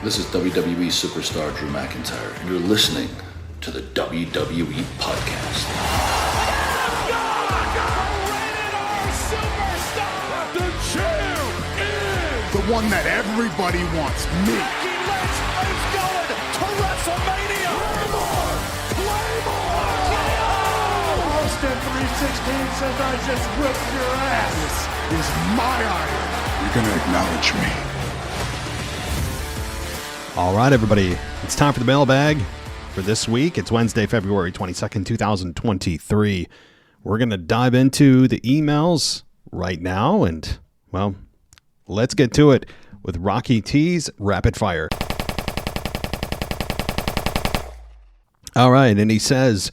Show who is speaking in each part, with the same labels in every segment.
Speaker 1: This is WWE superstar Drew McIntyre, and you're listening to the WWE Podcast.
Speaker 2: The champ is
Speaker 3: the one that everybody wants, me.
Speaker 2: Becky Lynch is going to WrestleMania. Claymore!
Speaker 3: Austin 316 says I just whipped your ass. This is my iron. You're going to acknowledge me.
Speaker 4: All right, everybody. It's time for the mailbag for this week. It's Wednesday, February 22nd, 2023. We're going to dive into the emails right now, and, well, let's get to it with Rocky T's Rapid Fire. All right, and he says,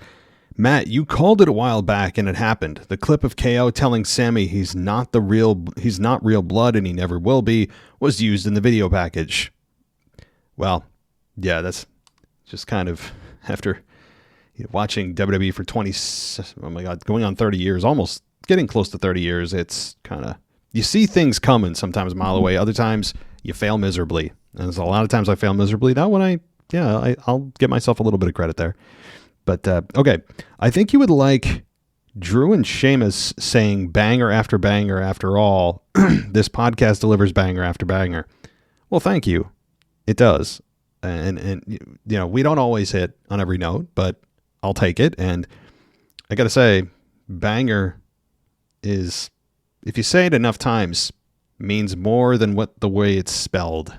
Speaker 4: Matt, you called it a while back, and it happened. The clip of KO telling Sammy he's not real blood and he never will be was used in the video package. Well, yeah, that's just kind of after watching WWE for going on 30 years, almost getting close to 30 years. It's kind of, you see things coming sometimes a mile away. Other times you fail miserably. And there's a lot of times I fail miserably. That one, I'll give myself a little bit of credit there. But, okay, I think you would like Drew and Sheamus saying banger after all. This podcast delivers banger after banger. Well, thank you. It does. And you know, we don't always hit on every note, but I'll take it. And I got to say, banger is, if you say it enough times, means more than the way it's spelled.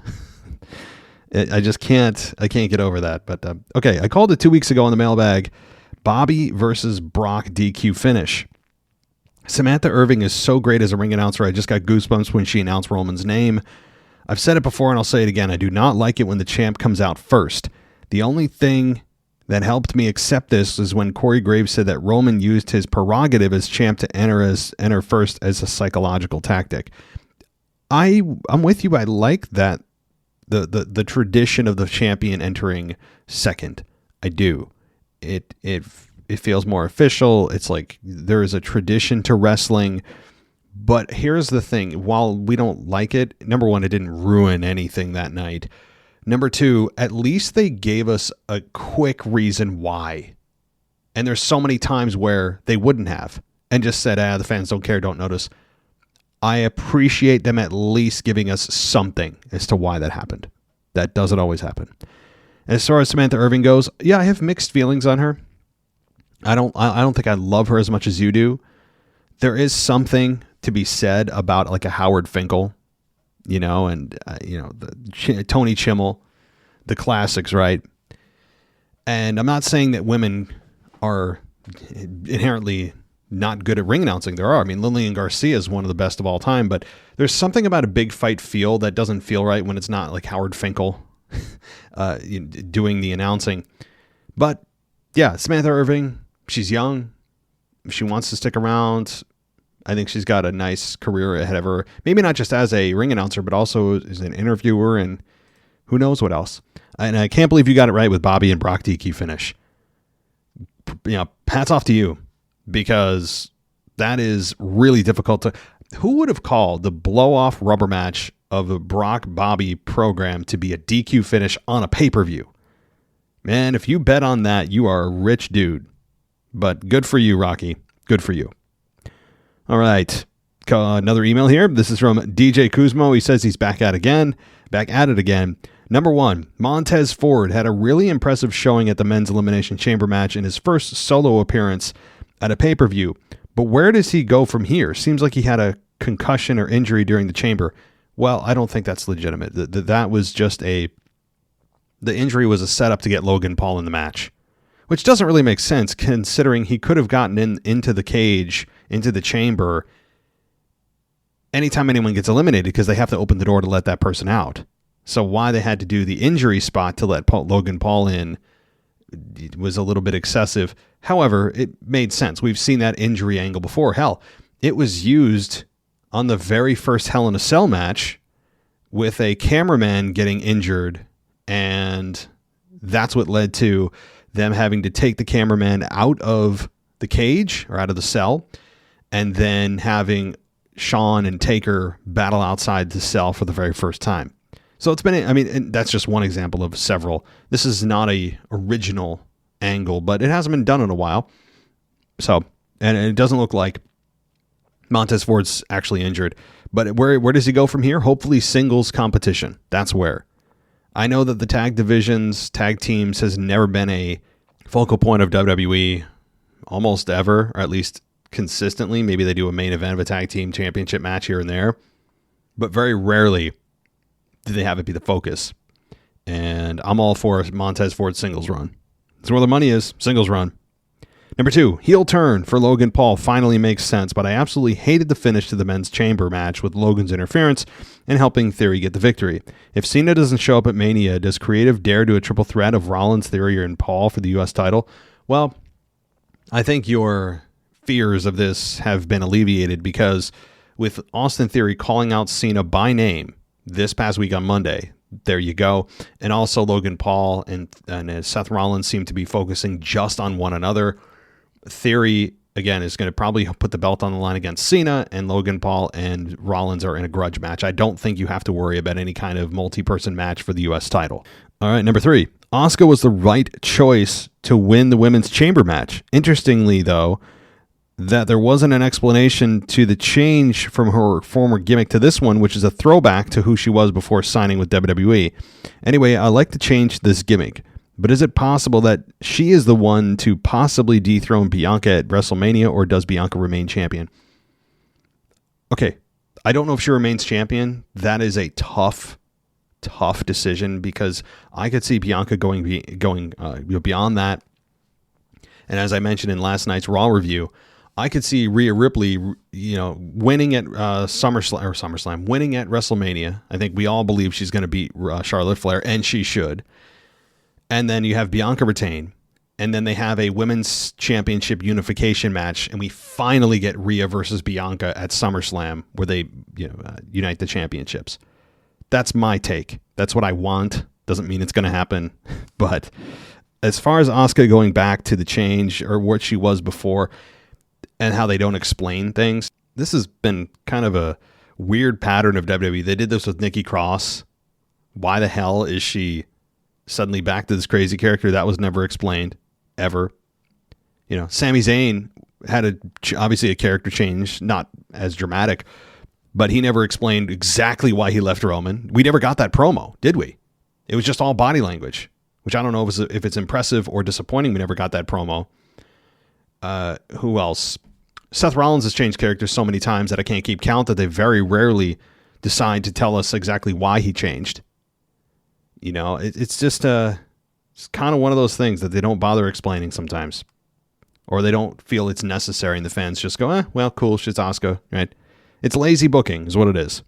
Speaker 4: I can't get over that. But okay, I called it 2 weeks ago on the mailbag. Bobby versus Brock DQ finish. Samantha Irving is so great as a ring announcer. I just got goosebumps when she announced Roman's name. I've said it before and I'll say it again. I do not like it when the champ comes out first. The only thing that helped me accept this is when Corey Graves said that Roman used his prerogative as champ to enter first as a psychological tactic. I'm with you. I like that. The tradition of the champion entering second. I do. It feels more official. It's like there is a tradition to wrestling. But here's the thing. While we don't like it, number one, it didn't ruin anything that night. Number two, at least they gave us a quick reason why. And there's so many times where they wouldn't have and just said, the fans don't care, don't notice. I appreciate them at least giving us something as to why that happened. That doesn't always happen. And as far as Samantha Irving goes, yeah, I have mixed feelings on her. I don't think I love her as much as you do. There is something to be said about like a Howard Finkel, and Tony Chimmel, the classics, right? And I'm not saying that women are inherently not good at ring announcing. There are. I mean, Lillian Garcia is one of the best of all time, but there's something about a big fight feel that doesn't feel right when it's not like Howard Finkel doing the announcing. But yeah, Samantha Irving, she's young. She wants to stick around. I think she's got a nice career ahead of her. Maybe not just as a ring announcer, but also as an interviewer and who knows what else. And I can't believe you got it right with Bobby and Brock DQ finish. Hats off to you, because that is really difficult to... Who would have called the blow-off rubber match of the Brock-Bobby program to be a DQ finish on a pay-per-view? Man, if you bet on that, you are a rich dude. But good for you, Rocky. Good for you. All right. Another email here. This is from DJ Kuzmo. He says he's back at it again. Number one, Montez Ford had a really impressive showing at the men's Elimination Chamber match in his first solo appearance at a pay-per-view. But where does he go from here? Seems like he had a concussion or injury during the Chamber. Well, I don't think that's legitimate. That was just the injury was a setup to get Logan Paul in the match, which doesn't really make sense considering he could have gotten into the cage, into the Chamber, anytime anyone gets eliminated, because they have to open the door to let that person out. So why they had to do the injury spot to let Logan Paul in was a little bit excessive. However, it made sense. We've seen that injury angle before. Hell, it was used on the very first Hell in a Cell match with a cameraman getting injured, and that's what led to them having to take the cameraman out of the cage or out of the cell, and then having Shawn and Taker battle outside the cell for the very first time. So it's been, I mean, and that's just one example of several. This is not a original angle, but it hasn't been done in a while. So, and it doesn't look like Montez Ford's actually injured. But where does he go from here? Hopefully singles competition. That's where. I know that the tag divisions, tag teams has never been a focal point of WWE almost ever, or at least consistently. Maybe they do a main event of a tag team championship match here and there, but very rarely do they have it be the focus. And I'm all for Montez Ford's singles run. That's where the money is, singles run. Number 2, heel turn for Logan Paul finally makes sense, but I absolutely hated the finish to the men's chamber match with Logan's interference and helping Theory get the victory. If Cena doesn't show up at Mania, does Creative dare do a triple threat of Rollins, Theory, and Paul for the U.S. title? Well, I think your fears of this have been alleviated because with Austin Theory calling out Cena by name this past week on Monday, there you go. And also Logan Paul and Seth Rollins seem to be focusing just on one another. Theory, again, is going to probably put the belt on the line against Cena, and Logan Paul and Rollins are in a grudge match. I don't think you have to worry about any kind of multi-person match for the U.S. title. All right, number 3. Asuka was the right choice to win the women's chamber match. Interestingly, though, that there wasn't an explanation to the change from her former gimmick to this one, which is a throwback to who she was before signing with WWE. Anyway, I like to change this gimmick. But is it possible that she is the one to possibly dethrone Bianca at WrestleMania, or does Bianca remain champion? Okay, I don't know if she remains champion. That is a tough decision because I could see Bianca going beyond that. And as I mentioned in last night's Raw review, I could see Rhea Ripley, winning at SummerSlam, winning at WrestleMania. I think we all believe she's going to beat Charlotte Flair, and she should. And then you have Bianca retain, and then they have a women's championship unification match, and we finally get Rhea versus Bianca at SummerSlam, where they unite the championships. That's my take. That's what I want. Doesn't mean it's going to happen, but as far as Asuka going back to the change or what she was before, and how they don't explain things, this has been kind of a weird pattern of WWE. They did this with Nikki Cross. Why the hell is she suddenly back to this crazy character? That was never explained, ever. Sami Zayn had obviously a character change, not as dramatic, but he never explained exactly why he left Roman. We never got that promo, did we? It was just all body language, which I don't know if it's impressive or disappointing. We never got that promo. Who else? Seth Rollins has changed characters so many times that I can't keep count, that they very rarely decide to tell us exactly why he changed. It's just it's kind of one of those things that they don't bother explaining sometimes, or they don't feel it's necessary, and the fans just go, well, cool, shit's Asuka, right? It's lazy booking is what it is.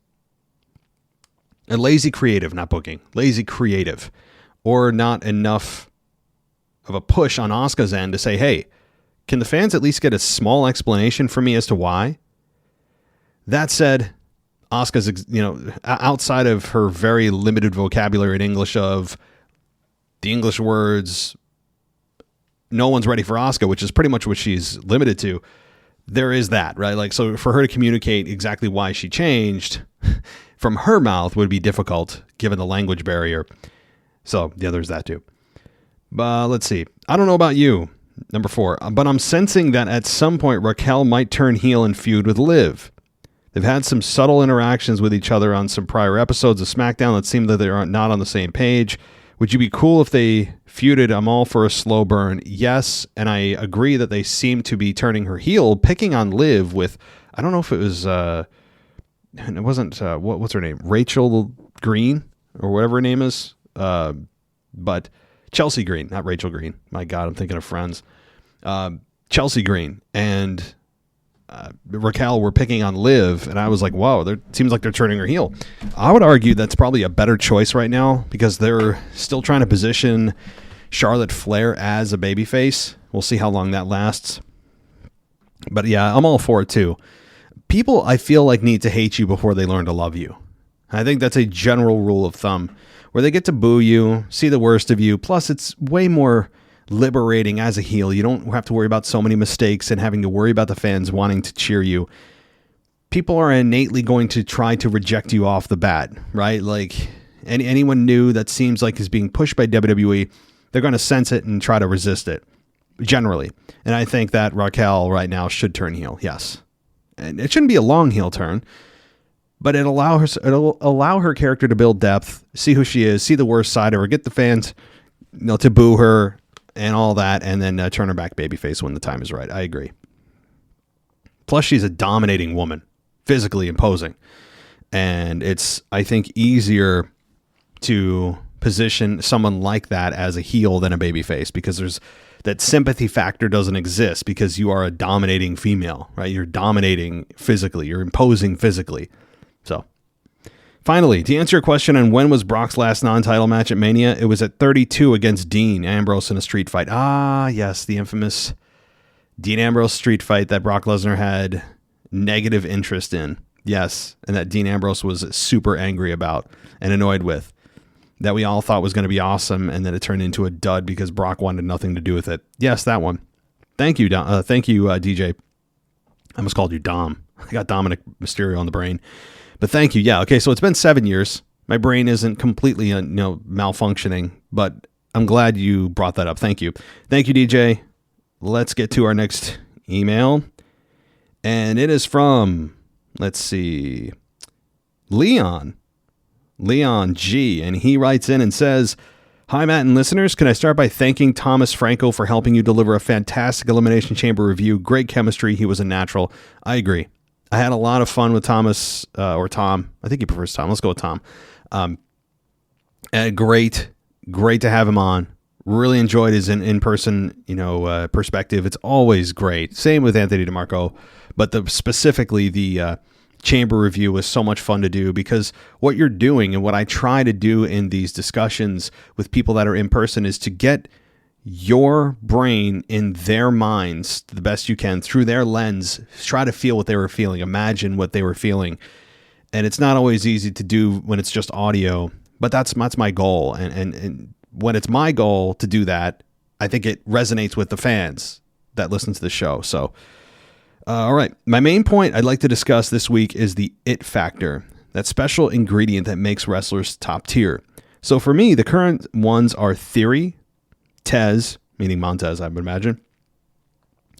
Speaker 4: A lazy creative, not booking. Lazy creative, or not enough of a push on Asuka's end to say, hey, can the fans at least get a small explanation for me as to why? That said, Asuka's, outside of her very limited vocabulary in English of the English words, no one's ready for Asuka, which is pretty much what she's limited to. There is that, right? Like, so for her to communicate exactly why she changed from her mouth would be difficult given the language barrier. So yeah, there's that too. But let's see. I don't know about you. Number 4, but I'm sensing that at some point Raquel might turn heel and feud with Liv. They've had some subtle interactions with each other on some prior episodes of SmackDown that seem that they're not on the same page. Would you be cool if they feuded? I'm all for a slow burn. Yes, and I agree that they seem to be turning her heel, picking on Liv with, I don't know if it was, it wasn't, what's her name? Rachel Green or whatever her name is. But Chelsea Green, not Rachel Green. My God, I'm thinking of Friends. Chelsea Green and Raquel were picking on Liv, and I was like, wow, it seems like they're turning her heel. I would argue that's probably a better choice right now because they're still trying to position Charlotte Flair as a babyface. We'll see how long that lasts. But yeah, I'm all for it too. People, I feel like, need to hate you before they learn to love you. I think that's a general rule of thumb, where they get to boo you, see the worst of you. Plus, it's way more liberating as a heel. You don't have to worry about so many mistakes and having to worry about the fans wanting to cheer you. People are innately going to try to reject you off the bat, right? Like, anyone new that seems like is being pushed by WWE, they're going to sense it and try to resist it, generally. And I think that Raquel right now should turn heel, yes. And it shouldn't be a long heel turn, but it'll allow her character to build depth, see who she is, see the worst side of her, get the fans, to boo her and all that, and then turn her back babyface when the time is right. I agree. Plus, she's a dominating woman, physically imposing. And it's, I think, easier to position someone like that as a heel than a babyface, because there's that sympathy factor doesn't exist because you are a dominating female, right? You're dominating physically. You're imposing physically. So, finally, to answer your question on when was Brock's last non-title match at Mania, it was at 32 against Dean Ambrose in a street fight. Ah, yes, the infamous Dean Ambrose street fight that Brock Lesnar had negative interest in. Yes, and that Dean Ambrose was super angry about and annoyed with. That we all thought was going to be awesome, and then it turned into a dud because Brock wanted nothing to do with it. Yes, that one. Thank you, DJ. I almost called you Dom. I got Dominic Mysterio on the brain. But thank you. Yeah, okay, so it's been 7 years. My brain isn't completely malfunctioning, but I'm glad you brought that up. Thank you. Thank you, DJ. Let's get to our next email. And it is from, let's see, Leon G. And he writes in and says, "Hi, Matt and listeners. Can I start by thanking Thomas Franco for helping you deliver a fantastic Elimination Chamber review? Great chemistry. He was a natural." I agree. I had a lot of fun with Thomas, or Tom. I think he prefers Tom. Let's go with Tom. And great to have him on. Really enjoyed his in-person, perspective. It's always great. Same with Anthony DeMarco, but specifically the chamber review was so much fun to do, because what you're doing and what I try to do in these discussions with people that are in person is to get your brain in their minds the best you can through their lens. Try to feel what they were feeling, imagine what they were feeling. And it's not always easy to do when it's just audio, but that's my goal. And when it's my goal to do that, I think it resonates with the fans that listen to the show. So, all right. My main point I'd like to discuss this week is the it factor, that special ingredient that makes wrestlers top tier. So for me, the current ones are Theory, Tez, meaning Montez, I would imagine,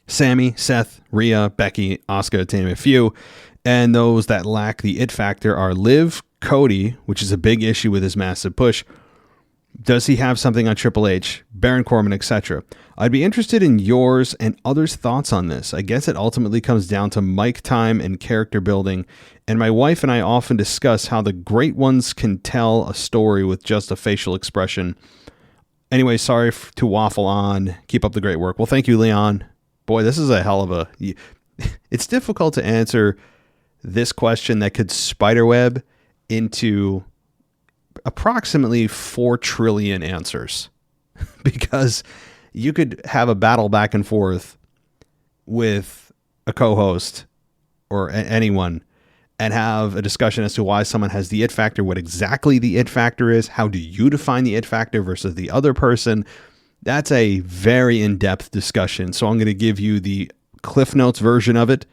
Speaker 4: Sammy, Seth, Rhea, Becky, Asuka, to name a few. And those that lack the it factor are Liv, Cody, which is a big issue with his massive push. Does he have something on Triple H, Baron Corbin, etc.? I'd be interested in yours and others' thoughts on this. I guess it ultimately comes down to mic time and character building, and my wife and I often discuss how the great ones can tell a story with just a facial expression. Anyway, sorry to waffle on. Keep up the great work. Well, thank you, Leon. Boy, this is a hell of a... It's difficult to answer this question that could spiderweb into approximately 4 trillion answers, because you could have a battle back and forth with a co-host or anyone and have a discussion as to why someone has the it factor, what exactly the it factor is, how do you define the it factor versus the other person. That's a very in-depth discussion. So I'm going to give you the Cliff Notes version of it,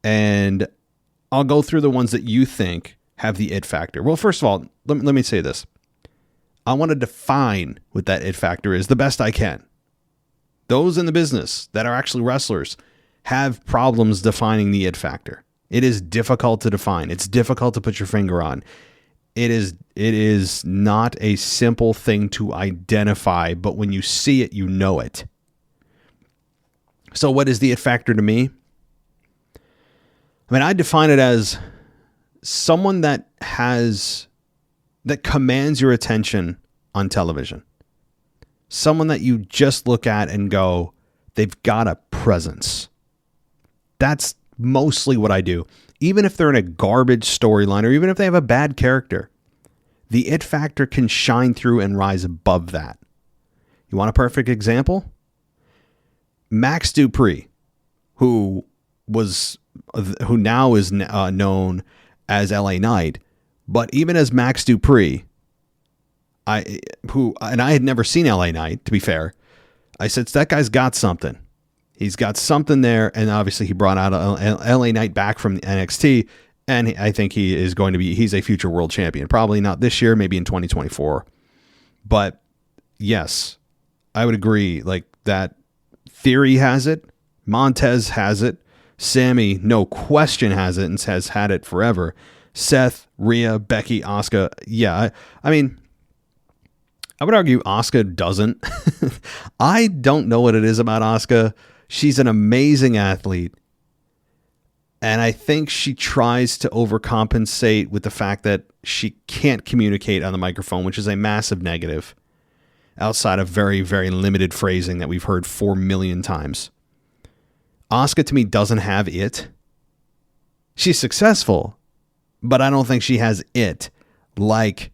Speaker 4: and I'll go through the ones that you think have the it factor. Well, first of all, let me say this. I want to define what that it factor is the best I can. Those in the business that are actually wrestlers have problems defining the it factor. It is difficult to define. It's difficult to put your finger on. It is not a simple thing to identify, but when you see it, you know it. So what is the it factor to me? I mean, I define it as someone that commands your attention on television. Someone that you just look at and go, they've got a presence. That's mostly what I do. Even if they're in a garbage storyline or even if they have a bad character, the it factor can shine through and rise above that. You want a perfect example? Max Dupree, who now is known as LA Knight, but even as Max Dupree, I had never seen LA Knight, to be fair. I said, that guy's got something. He's got something there, and obviously he brought out LA Knight back from NXT, And I think he's a future world champion. Probably not this year, maybe in 2024. But yes, I would agree. Like, that Theory has it. Montez has it. Sammy, no question, has it and has had it forever. Seth, Rhea, Becky, Asuka. Yeah, I mean, I would argue Asuka doesn't. I don't know what it is about Asuka. She's an amazing athlete. And I think she tries to overcompensate with the fact that she can't communicate on the microphone, which is a massive negative outside of very, very limited phrasing that we've heard 4 million times. Asuka, to me, doesn't have it. She's successful, but I don't think she has it like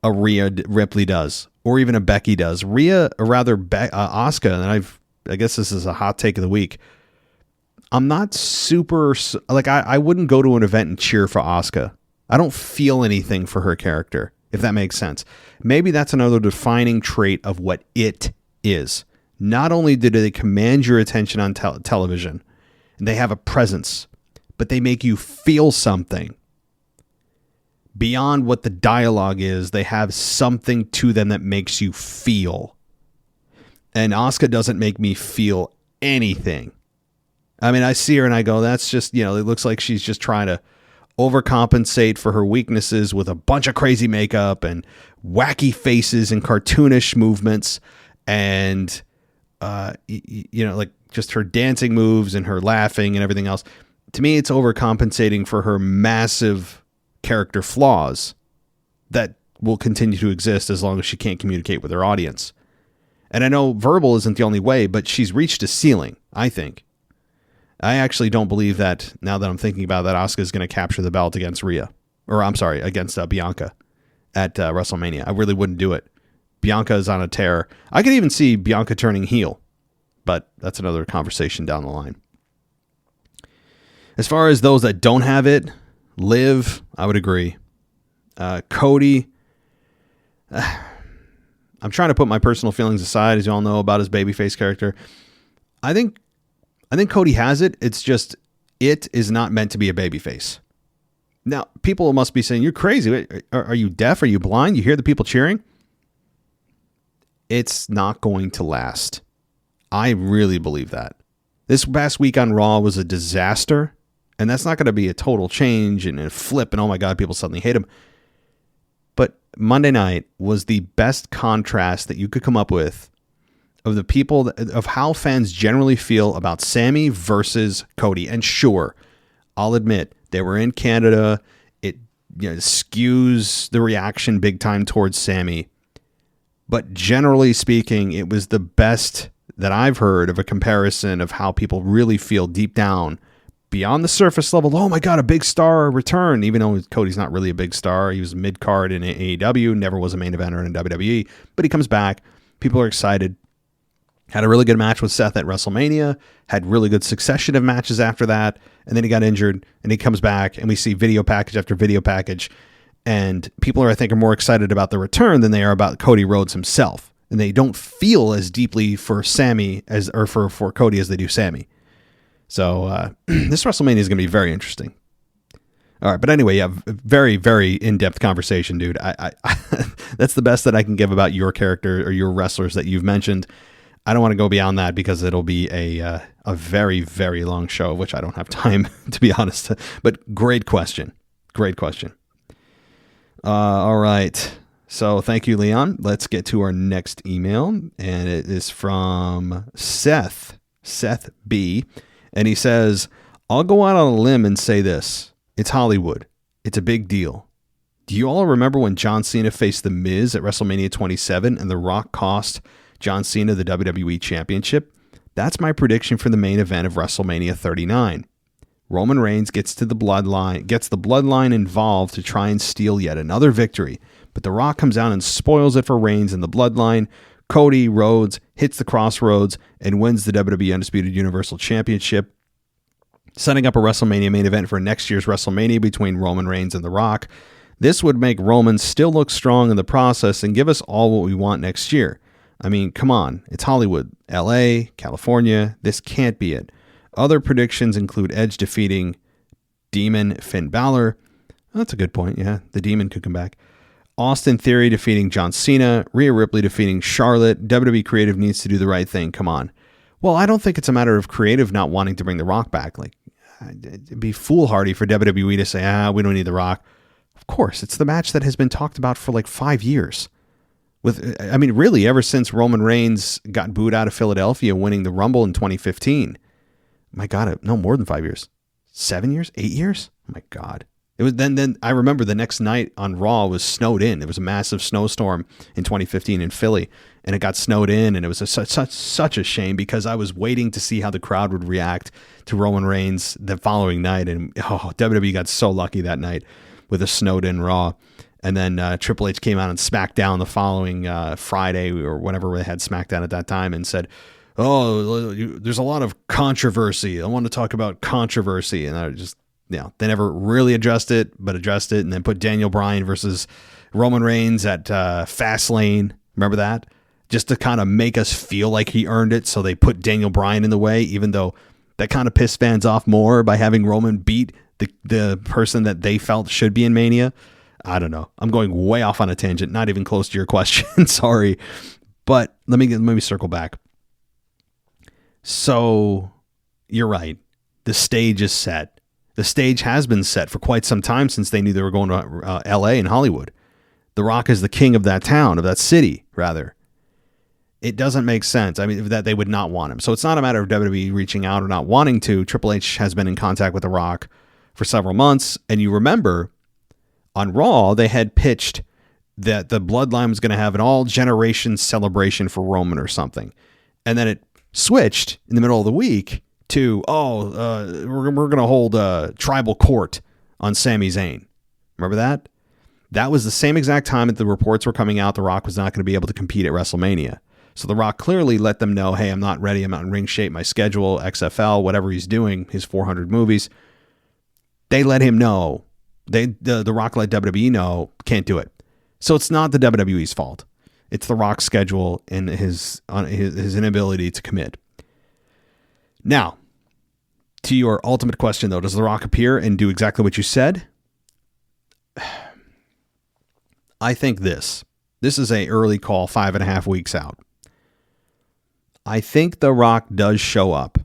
Speaker 4: a Rhea Ripley does, or even a Becky does. Asuka, and I guess this is a hot take of the week. I'm not super, like, I wouldn't go to an event and cheer for Asuka. I don't feel anything for her character, if that makes sense. Maybe that's another defining trait of what it is. Not only do they command your attention on television, and they have a presence, but they make you feel something. Beyond what the dialogue is, they have something to them that makes you feel. And Asuka doesn't make me feel anything. I mean, I see her and I go, that's just, it looks like she's just trying to overcompensate for her weaknesses with a bunch of crazy makeup and wacky faces and cartoonish movements and, like just her dancing moves and her laughing and everything else. To me, it's overcompensating for her massive character flaws that will continue to exist as long as she can't communicate with her audience. And I know verbal isn't the only way, but she's reached a ceiling, I think. I actually don't believe that, now that I'm thinking about that, Asuka is going to capture the belt against against Bianca at WrestleMania. I really wouldn't do it. Bianca is on a tear. I could even see Bianca turning heel, but that's another conversation down the line. As far as those that don't have it, Liv, I would agree. Cody, I'm trying to put my personal feelings aside, as you all know, about his babyface character. I think Cody has it. It's just, it is not meant to be a babyface. Now, people must be saying, you're crazy. Wait, are you deaf? Are you blind? You hear the people cheering? It's not going to last. I really believe that. This past week on Raw was a disaster, and that's not going to be a total change and a flip and, oh my God, people suddenly hate him. But Monday night was the best contrast that you could come up with of the people, of how fans generally feel about Sammy versus Cody. And sure, I'll admit, they were in Canada. It skews the reaction big time towards Sammy. But generally speaking, it was the best that I've heard of a comparison of how people really feel deep down, beyond the surface level. Oh my God, a big star return. Even though Cody's not really a big star. He was mid-card in AEW, never was a main eventer in WWE. But he comes back. People are excited. Had a really good match with Seth at WrestleMania, had really good succession of matches after that, and then he got injured, and he comes back, and we see video package after video package, and people I think, are more excited about the return than they are about Cody Rhodes himself, and they don't feel as deeply for Sammy for Cody as they do Sammy. So this WrestleMania is going to be very interesting. All right, but anyway, yeah, very, very in-depth conversation, dude. I that's the best that I can give about your character or your wrestlers that you've mentioned. I don't want to go beyond that because it'll be a very, very long show, which I don't have time, to be honest. But great question. Great question. All right. So thank you, Leon. Let's get to our next email. And it is from Seth B. And he says, I'll go out on a limb and say this. It's Hollywood. It's a big deal. Do you all remember when John Cena faced The Miz at WrestleMania 27 and The Rock cost John Cena the WWE Championship? That's my prediction for the main event of WrestleMania 39. Roman Reigns gets the bloodline involved to try and steal yet another victory, but The Rock comes out and spoils it for Reigns and the bloodline. Cody Rhodes hits the crossroads and wins the WWE Undisputed Universal Championship, setting up a WrestleMania main event for next year's WrestleMania between Roman Reigns and The Rock. This would make Roman still look strong in the process and give us all what we want next year. I mean, come on. It's Hollywood. LA, California. This can't be it. Other predictions include Edge defeating Demon, Finn Balor. Oh, that's a good point. Yeah, the Demon could come back. Austin Theory defeating John Cena. Rhea Ripley defeating Charlotte. WWE Creative needs to do the right thing. Come on. Well, I don't think it's a matter of creative not wanting to bring The Rock back. Like, it'd be foolhardy for WWE to say, we don't need The Rock. Of course, it's the match that has been talked about for like 5 years. Really, ever since Roman Reigns got booed out of Philadelphia, winning the Rumble in 2015. My God, no, more than 5 years. 7 years? 8 years? Oh my God. It was then I remember the next night on Raw was snowed in. There was a massive snowstorm in 2015 in Philly, and it got snowed in, and it was such a shame because I was waiting to see how the crowd would react to Roman Reigns the following night, and WWE got so lucky that night with a snowed in Raw. And then Triple H came out on SmackDown the following Friday or whatever they had SmackDown at that time and said, there's a lot of controversy. I want to talk about controversy. And I just, they never really addressed it, and then put Daniel Bryan versus Roman Reigns at Fastlane. Remember that? Just to kind of make us feel like he earned it. So they put Daniel Bryan in the way, even though that kind of pissed fans off more by having Roman beat the person that they felt should be in Mania. I don't know. I'm going way off on a tangent, not even close to your question. Sorry. But let me circle back. So you're right. The stage is set. The stage has been set for quite some time since they knew they were going to LA and Hollywood. The Rock is the king of that town, of that city, rather. It doesn't make sense. That they would not want him. So it's not a matter of WWE reaching out or not wanting to. Triple H has been in contact with The Rock for several months. And you remember on Raw, they had pitched that the Bloodline was going to have an all-generation celebration for Roman or something. And then it switched in the middle of the week to, we're going to hold a tribal court on Sami Zayn. Remember that? That was the same exact time that the reports were coming out The Rock was not going to be able to compete at WrestleMania. So The Rock clearly let them know, hey, I'm not ready. I'm not in ring shape. My schedule, XFL, whatever he's doing, his 400 movies. They let him know. The Rock let WWE know, can't do it. So it's not the WWE's fault. It's The Rock's schedule and his inability to commit. Now, to your ultimate question, though, does The Rock appear and do exactly what you said? I think this is a early call, 5.5 weeks out. I think The Rock does show up.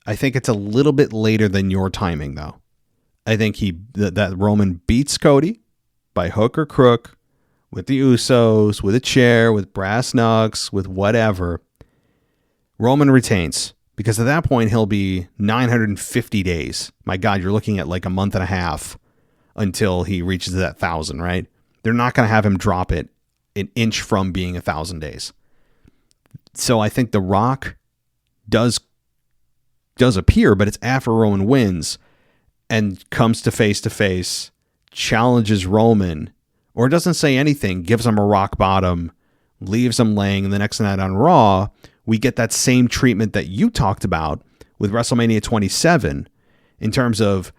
Speaker 4: I think it's a little bit later than your timing, though. I think that Roman beats Cody by hook or crook with the Usos, with a chair, with brass knucks, with whatever. Roman retains because at that point he'll be 950 days. My God, you're looking at like a month and a half until he reaches that 1,000, right? They're not going to have him drop it an inch from being 1,000 days. So I think The Rock does appear, but it's after Roman wins and comes to face, challenges Roman, or doesn't say anything, gives him a rock bottom, leaves him laying, and the next night on Raw, we get that same treatment that you talked about with WrestleMania 27 in terms of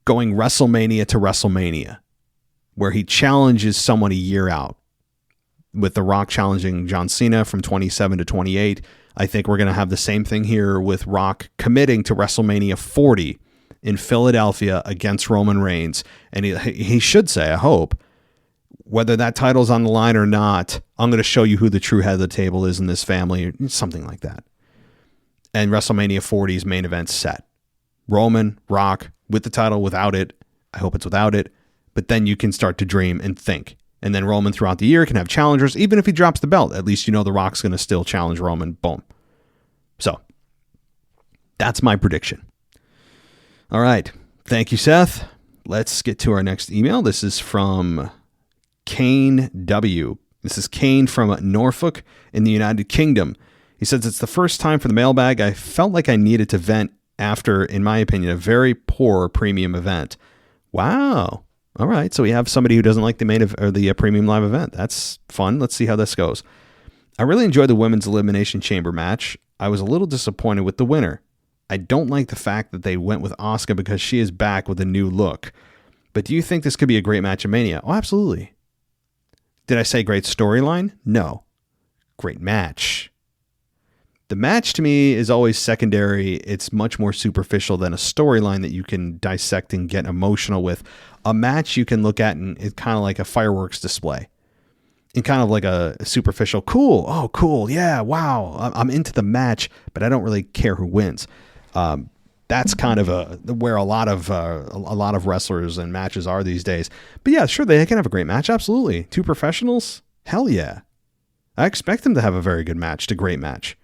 Speaker 4: going WrestleMania to WrestleMania, where he challenges someone a year out. With The Rock challenging John Cena from 27 to 28, I think we're going to have the same thing here with Rock committing to WrestleMania 40 in Philadelphia against Roman Reigns. And he should say, I hope, whether that title's on the line or not, I'm going to show you who the true head of the table is in this family, something like that. And WrestleMania 40's main event set. Roman, Rock, with the title, without it. I hope it's without it. But then you can start to dream and think. And then Roman throughout the year can have challengers. Even if he drops the belt, at least you know The Rock's going to still challenge Roman. Boom. So, that's my prediction. All right. Thank you, Seth. Let's get to our next email. This is from Kane W. This is Kane from Norfolk in the United Kingdom. He says, it's the first time for the mailbag. I felt like I needed to vent after, in my opinion, a very poor premium event. Wow. All right. So we have somebody who doesn't like the premium live event. That's fun. Let's see how this goes. I really enjoyed the women's elimination chamber match. I was a little disappointed with the winner. I don't like the fact that they went with Asuka because she is back with a new look. But do you think this could be a great match at Mania? Oh, absolutely. Did I say great storyline? No. Great match. The match to me is always secondary. It's much more superficial than a storyline that you can dissect and get emotional with. A match you can look at and it's kind of like a fireworks display. And kind of like a superficial, cool, oh, cool, yeah, wow, I'm into the match, but I don't really care who wins. That's kind of where a lot of wrestlers and matches are these days. But yeah, sure, they can have a great match, absolutely. Two professionals, hell yeah. I expect them to have a very good match, to great match.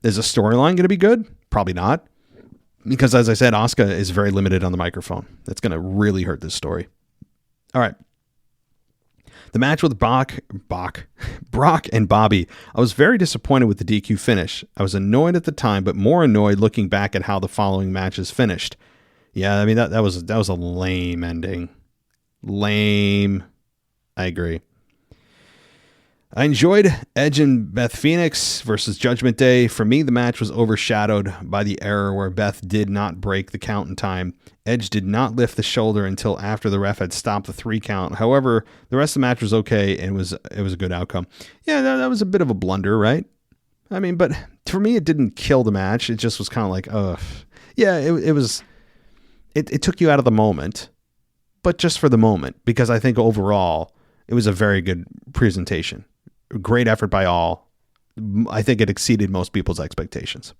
Speaker 4: Is the storyline going to be good? Probably not. Because as I said, Asuka is very limited on the microphone. That's going to really hurt this story. All right. The match with Brock and Bobby. I was very disappointed with the DQ finish. I was annoyed at the time, but more annoyed looking back at how the following matches finished. Yeah, I mean, that was a lame ending. Lame. I agree. I enjoyed Edge and Beth Phoenix versus Judgment Day. For me, the match was overshadowed by the error where Beth did not break the count in time. Edge did not lift the shoulder until after the ref had stopped the 3 count. However, the rest of the match was okay and it was a good outcome. Yeah, that was a bit of a blunder, right? I mean, but for me, it didn't kill the match. It just was kind of like, ugh. Yeah, it took you out of the moment, but just for the moment, because I think overall it was a very good presentation. Great effort by all. I think it exceeded most people's expectations.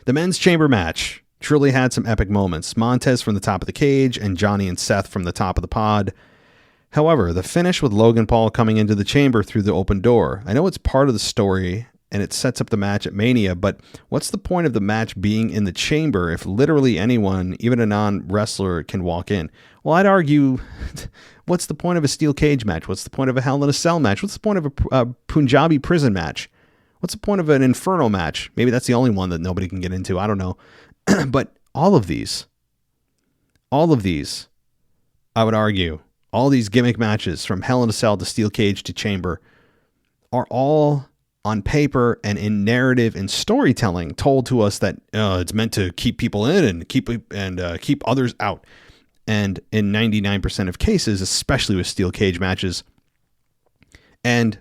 Speaker 4: The men's chamber match truly had some epic moments. Montez from the top of the cage and Johnny and Seth from the top of the pod. However, the finish with Logan Paul coming into the chamber through the open door. I know it's part of the story and it sets up the match at Mania, but what's the point of the match being in the chamber if literally anyone, even a non-wrestler, can walk in? Well, I'd argue, what's the point of a steel cage match? What's the point of a Hell in a Cell match? What's the point of a Punjabi prison match? What's the point of an Inferno match? Maybe that's the only one that nobody can get into. I don't know. But all of these, I would argue, all these gimmick matches from Hell in a Cell to steel cage to chamber are all on paper and in narrative and storytelling told to us that it's meant to keep people in and keep others out. And in 99% of cases, especially with steel cage matches, and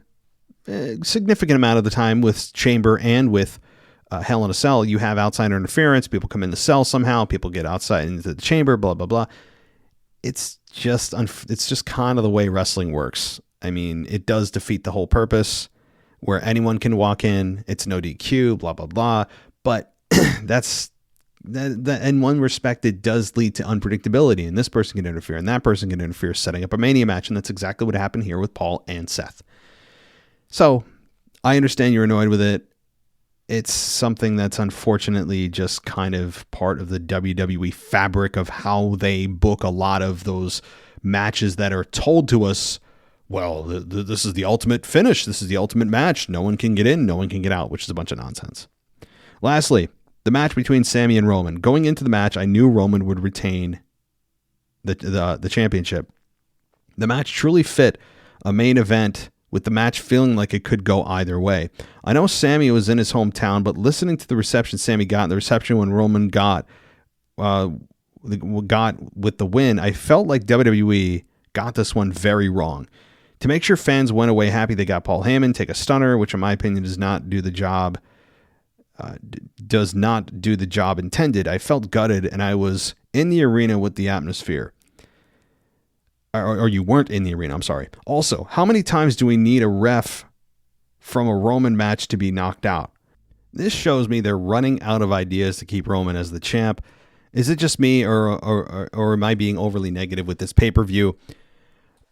Speaker 4: a significant amount of the time with chamber and with Hell in a Cell, you have outsider interference. People come in the cell somehow. People get outside into the chamber. Blah blah blah. It's just kind of the way wrestling works. I mean, it does defeat the whole purpose, where anyone can walk in. It's no DQ. Blah blah blah. But that in one respect, it does lead to unpredictability, and this person can interfere, and that person can interfere, setting up a Mania match, and that's exactly what happened here with Paul and Seth. So I understand you're annoyed with it. It's something that's unfortunately just kind of part of the WWE fabric of how they book a lot of those matches that are told to us, well, this is the ultimate finish. This is the ultimate match. No one can get in, no one can get out, which is a bunch of nonsense. Lastly, the match between Sami and Roman. Going into the match, I knew Roman would retain the championship. The match truly fit a main event, with the match feeling like it could go either way. I know Sami was in his hometown, but listening to the reception Sami got and the reception when Roman got with the win, I felt like WWE got this one very wrong. To make sure fans went away happy, they got Paul Heyman take a stunner, which in my opinion does not do the job intended. I felt gutted, and I was in the arena with the atmosphere. Or you weren't in the arena, I'm sorry. Also, how many times do we need a ref from a Roman match to be knocked out? This shows me they're running out of ideas to keep Roman as the champ. Is it just me, or am I being overly negative with this pay-per-view?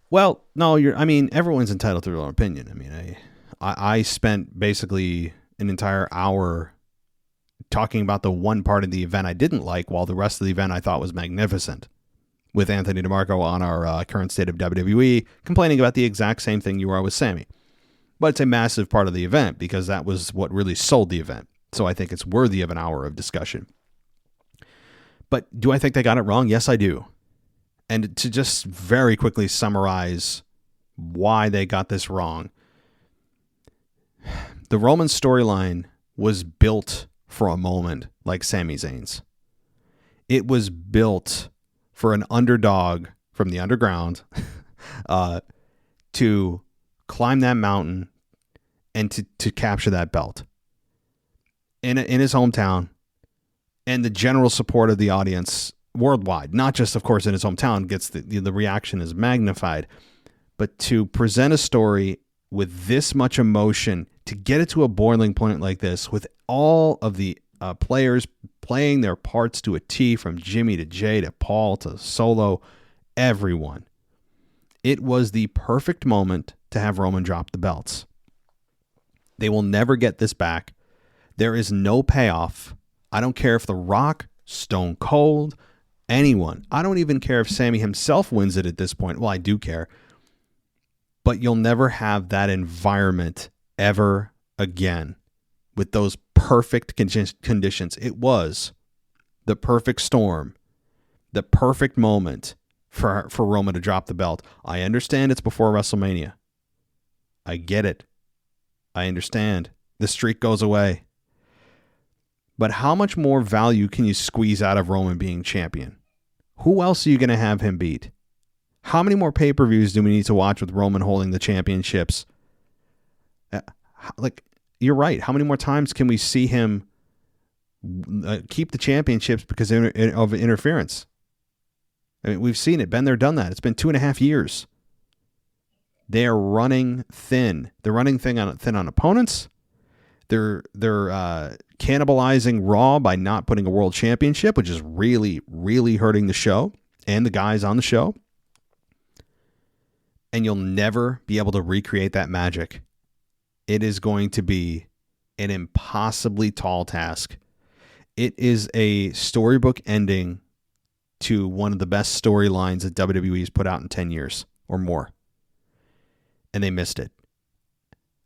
Speaker 4: Well, no, everyone's entitled to their own opinion. I mean, I spent basically an entire hour talking about the one part of the event I didn't like, while the rest of the event I thought was magnificent, with Anthony DeMarco on our current state of WWE, complaining about the exact same thing you are with Sami. But it's a massive part of the event, because that was what really sold the event. So I think it's worthy of an hour of discussion. But do I think they got it wrong? Yes, I do. And to just very quickly summarize why they got this wrong, the Roman storyline was built for a moment like Sami Zayn's. It was built for an underdog from the underground to climb that mountain and to capture that belt. in his hometown, and the general support of the audience worldwide, not just, of course, in his hometown, gets the reaction is magnified, but to present a story with this much emotion, to get it to a boiling point like this, with all of the players playing their parts to a T, from Jimmy to Jay to Paul to Solo, everyone. It was the perfect moment to have Roman drop the belts. They will never get this back. There is no payoff. I don't care if The Rock, Stone Cold, anyone. I don't even care if Sammy himself wins it at this point. Well, I do care. But you'll never have that environment ever again with those perfect conditions. It was the perfect storm, the perfect moment for Roman to drop the belt. I understand it's before WrestleMania. I get it. I understand. The streak goes away. But how much more value can you squeeze out of Roman being champion? Who else are you going to have him beat? How many more pay-per-views do we need to watch with Roman holding the championships? You're right. How many more times can we see him keep the championships because of interference? I mean, we've seen it. Been there, done that. It's been 2.5 years. They are running thin. They're running thin on opponents. They're cannibalizing Raw by not putting a world championship, which is really, really hurting the show and the guys on the show. And you'll never be able to recreate that magic. It is going to be an impossibly tall task. It is a storybook ending to one of the best storylines that WWE's put out in 10 years or more. And they missed it.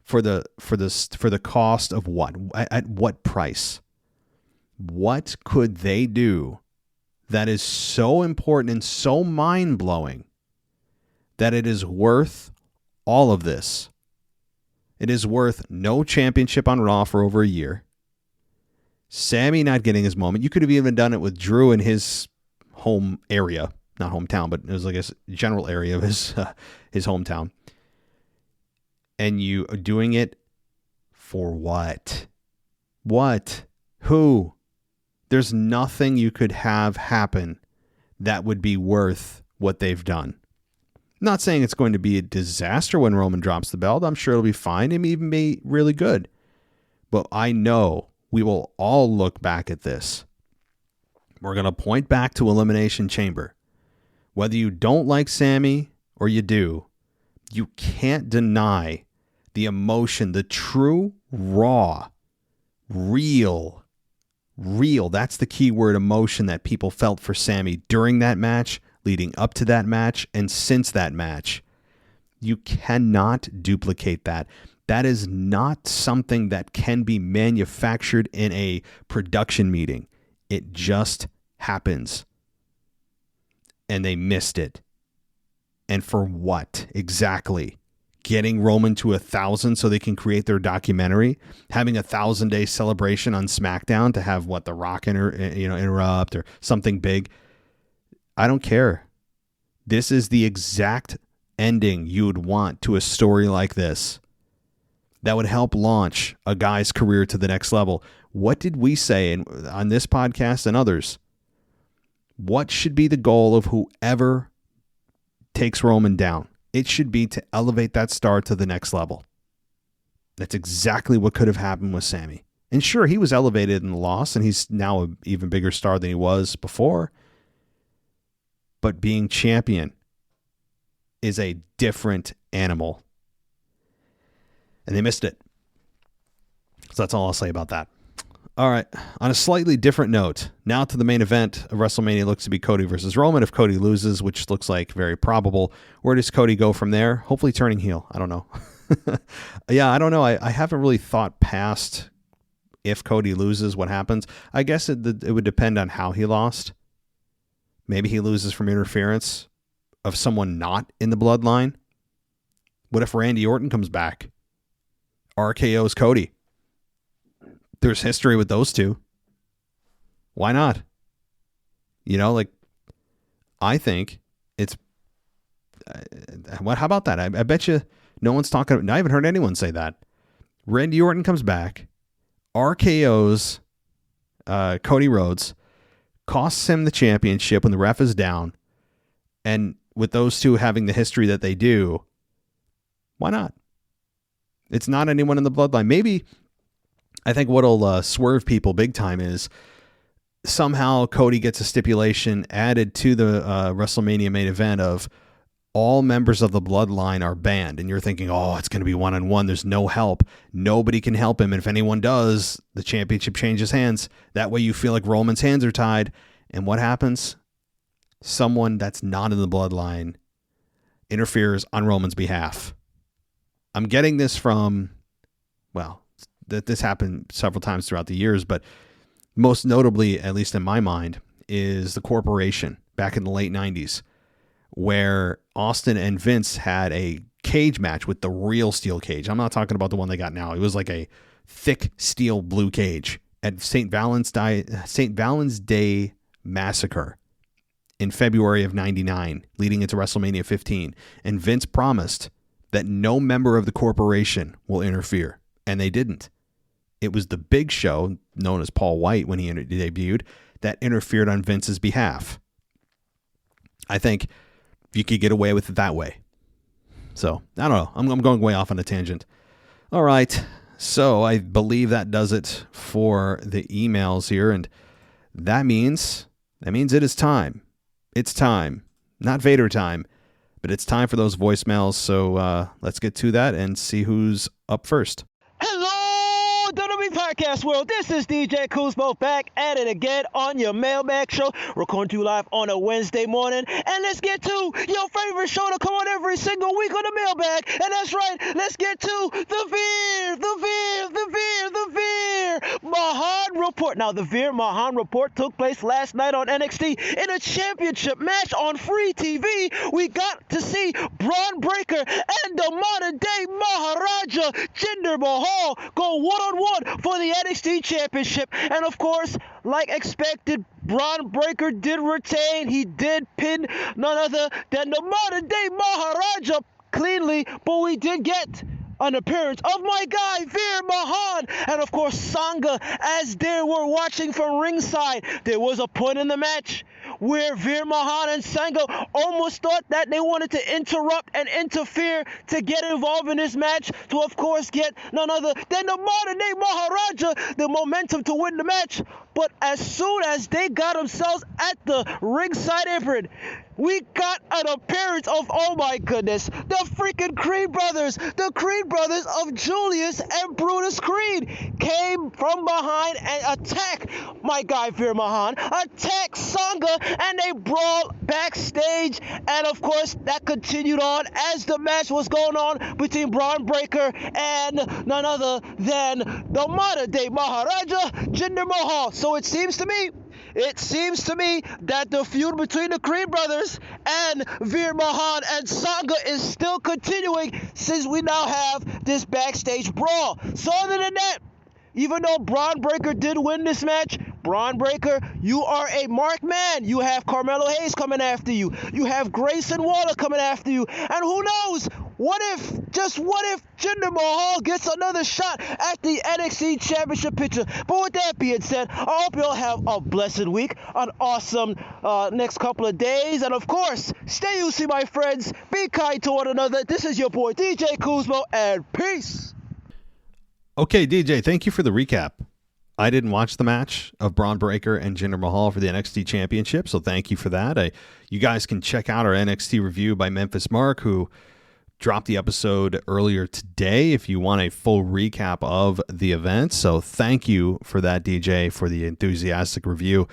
Speaker 4: For the cost of what? At what price? What could they do that is so important and so mind-blowing that it is worth all of this? It is worth no championship on Raw for over a year. Sammy not getting his moment. You could have even done it with Drew in his home area. Not hometown, but it was like a general area of his hometown. And you doing it for what? What? Who? There's nothing you could have happen that would be worth what they've done. Not saying it's going to be a disaster when Roman drops the belt. I'm sure it'll be fine. It may even be really good. But I know we will all look back at this. We're going to point back to Elimination Chamber. Whether you don't like Sammy or you do, you can't deny the emotion, the true, raw, real, that's the key word, emotion that people felt for Sammy during that match, leading up to that match, and since that match. You cannot duplicate that. That is not something that can be manufactured in a production meeting. It just happens. And they missed it. And for what exactly? Getting Roman to 1,000 so they can create their documentary, having a 1,000-day celebration on SmackDown to have The Rock interrupt or something big. I don't care. This is the exact ending you would want to a story like this that would help launch a guy's career to the next level. What did we say on this podcast and others? What should be the goal of whoever takes Roman down? It should be to elevate that star to the next level. That's exactly what could have happened with Sammy. And sure, he was elevated in the loss, and he's now an even bigger star than he was before. But being champion is a different animal. And they missed it. So that's all I'll say about that. All right. On a slightly different note, now to the main event of WrestleMania. Looks to be Cody versus Roman. If Cody loses, which looks like very probable, where does Cody go from there? Hopefully turning heel. I don't know. Yeah, I don't know. I haven't really thought past if Cody loses, what happens. I guess it would depend on how he lost. Maybe he loses from interference of someone not in the bloodline. What if Randy Orton comes back? RKO's Cody. There's history with those two. Why not? I think it's... how about that? I bet you no one's talking... I haven't heard anyone say that. Randy Orton comes back. RKO's Cody Rhodes, costs him the championship when the ref is down, and with those two having the history that they do, why not? It's not anyone in the bloodline. Maybe, I think what'll swerve people big time is somehow Cody gets a stipulation added to the WrestleMania main event of all members of the bloodline are banned. And you're thinking, oh, it's going to be one-on-one. There's no help. Nobody can help him. And if anyone does, the championship changes hands. That way you feel like Roman's hands are tied. And what happens? Someone that's not in the bloodline interferes on Roman's behalf. I'm getting this from, well, this happened several times throughout the years, but most notably, at least in my mind, is the Corporation back in the late 90s, where Austin and Vince had a cage match with the real steel cage. I'm not talking about the one they got now. It was like a thick steel blue cage at St. Valentine's Day Massacre in February of 99, leading into WrestleMania 15. And Vince promised that no member of the Corporation will interfere. And they didn't. It was the Big Show, known as Paul White when he debuted, that interfered on Vince's behalf. I think you could get away with it that way. So, I don't know. I'm going way off on a tangent. All right. So, I believe that does it for the emails here. And that means it is time. It's time. Not Vader time. But it's time for those voicemails, so let's get to that and see who's up first.
Speaker 5: Hello, WWE Podcast World. This is DJ Kuzmo back at it again on your Mailbag show. Recording to you live on a Wednesday morning. And let's get to your favorite show to come on every single week on the Mailbag. And that's right, let's get to the Veer Mahan Report. Now, the Veer Mahan Report took place last night on NXT in a championship match on free TV. We got to see Braun Breaker and the modern-day Maharaja Jinder Mahal go one-on-one for the NXT Championship. And, of course, like expected, Braun Breaker did retain. He did pin none other than the modern-day Maharaja cleanly, but we did get an appearance of my guy, Veer Mahan, and of course, Sangha, as they were watching from ringside. There was a point in the match where Veer Mahan and Sangha almost thought that they wanted to interrupt and interfere to get involved in this match, to of course get none other than the modern-day Maharaja the momentum to win the match. But as soon as they got themselves at the ringside apron, we got an appearance of, oh my goodness, the freaking Creed brothers. The Creed brothers of Julius and Brutus Creed came from behind and attacked my guy Veer Mahan, attacked Sangha, and they brawled backstage. And of course, that continued on as the match was going on between Braun Breaker and none other than the modern-day Maharaja Jinder Mahal. So it seems to me that the feud between the Creed brothers and Veer Mahan and Sangha is still continuing, since we now have this backstage brawl. So other than that, even though Braun Breaker did win this match, Braun Breaker, you are a marked man. You have Carmelo Hayes coming after you. You have Grayson Waller coming after you. And who knows, what if Jinder Mahal gets another shot at the NXT Championship picture? But with that being said, I hope you all have a blessed week, an awesome next couple of days. And of course, stay UC, my friends. Be kind to one another. This is your boy, DJ Kuzmo, and peace.
Speaker 4: Okay, DJ, thank you for the recap. I didn't watch the match of Braun Breaker and Jinder Mahal for the NXT Championship, so thank you for that. You guys can check out our NXT review by Memphis Mark, who dropped the episode earlier today if you want a full recap of the event. So thank you for that, DJ, for the enthusiastic review,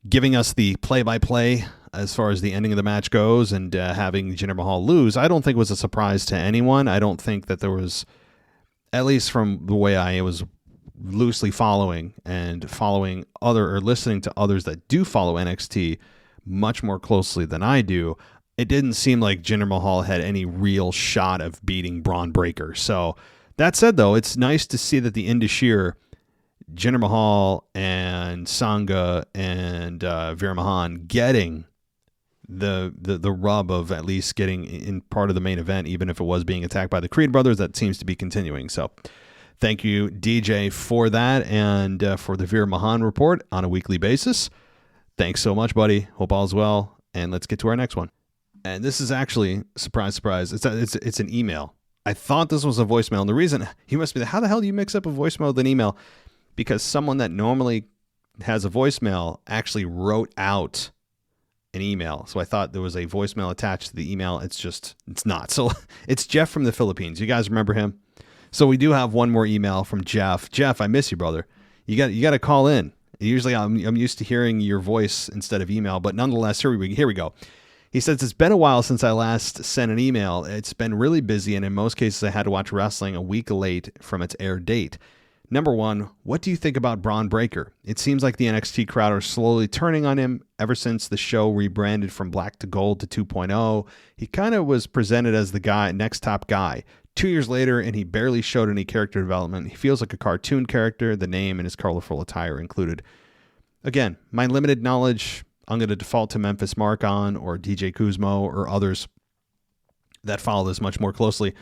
Speaker 4: giving us the play-by-play as far as the ending of the match goes, and having Jinder Mahal lose. I don't think it was a surprise to anyone. I don't think that there was, at least from the way I was loosely following other, or listening to others that do follow NXT much more closely than I do, it didn't seem like Jinder Mahal had any real shot of beating Braun Breaker. So that said, though, it's nice to see that the end of Sheer, Jinder Mahal and Sangha and Veer Mahan getting the rub of at least getting in part of the main event, even if it was being attacked by the Creed brothers. That seems to be continuing. So Thank you, DJ, for that and for the Veer Mahan report on a weekly basis. Thanks so much, buddy. Hope all's well. And let's get to our next one. And this is actually, surprise, surprise, it's an email. I thought this was a voicemail. And the reason, you must be, how the hell do you mix up a voicemail with an email? Because someone that normally has a voicemail actually wrote out an email. So I thought there was a voicemail attached to the email. It's not. So it's Jeff from the Philippines. You guys remember him? So we do have one more email from Jeff. Jeff, I miss you, brother. You got to call in. Usually I'm used to hearing your voice instead of email, but nonetheless, here we go. He says, it's been a while since I last sent an email. It's been really busy, and in most cases I had to watch wrestling a week late from its air date. Number one, what do you think about Braun Breaker? It seems like the NXT crowd are slowly turning on him ever since the show rebranded from Black to Gold to 2.0. He kind of was presented as the guy, next top guy. 2 years later, and he barely showed any character development. He feels like a cartoon character, the name and his colorful attire included. Again, my limited knowledge, I'm going to default to Memphis Marcon or DJ Kuzmo or others that follow this much more closely.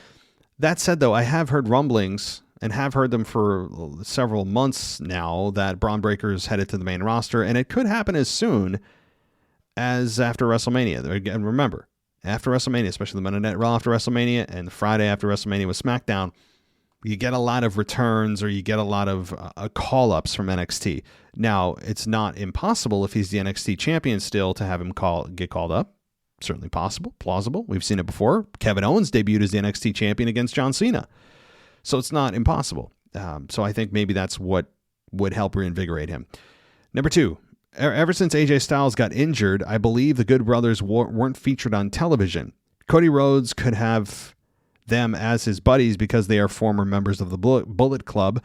Speaker 4: That said, though, I have heard rumblings and have heard them for several months now that Braun Breaker is headed to the main roster, and it could happen as soon as after WrestleMania. Again, remember, after WrestleMania, especially the Monday Night Raw after WrestleMania and the Friday after WrestleMania with SmackDown, you get a lot of returns or you get a lot of call-ups from NXT. Now, it's not impossible if he's the NXT champion still to have him get called up. Certainly possible, plausible. We've seen it before. Kevin Owens debuted as the NXT champion against John Cena. So it's not impossible. So I think maybe that's what would help reinvigorate him. Number two, ever since AJ Styles got injured, I believe the Good Brothers weren't featured on television. Cody Rhodes could have them as his buddies because they are former members of the Bullet Club.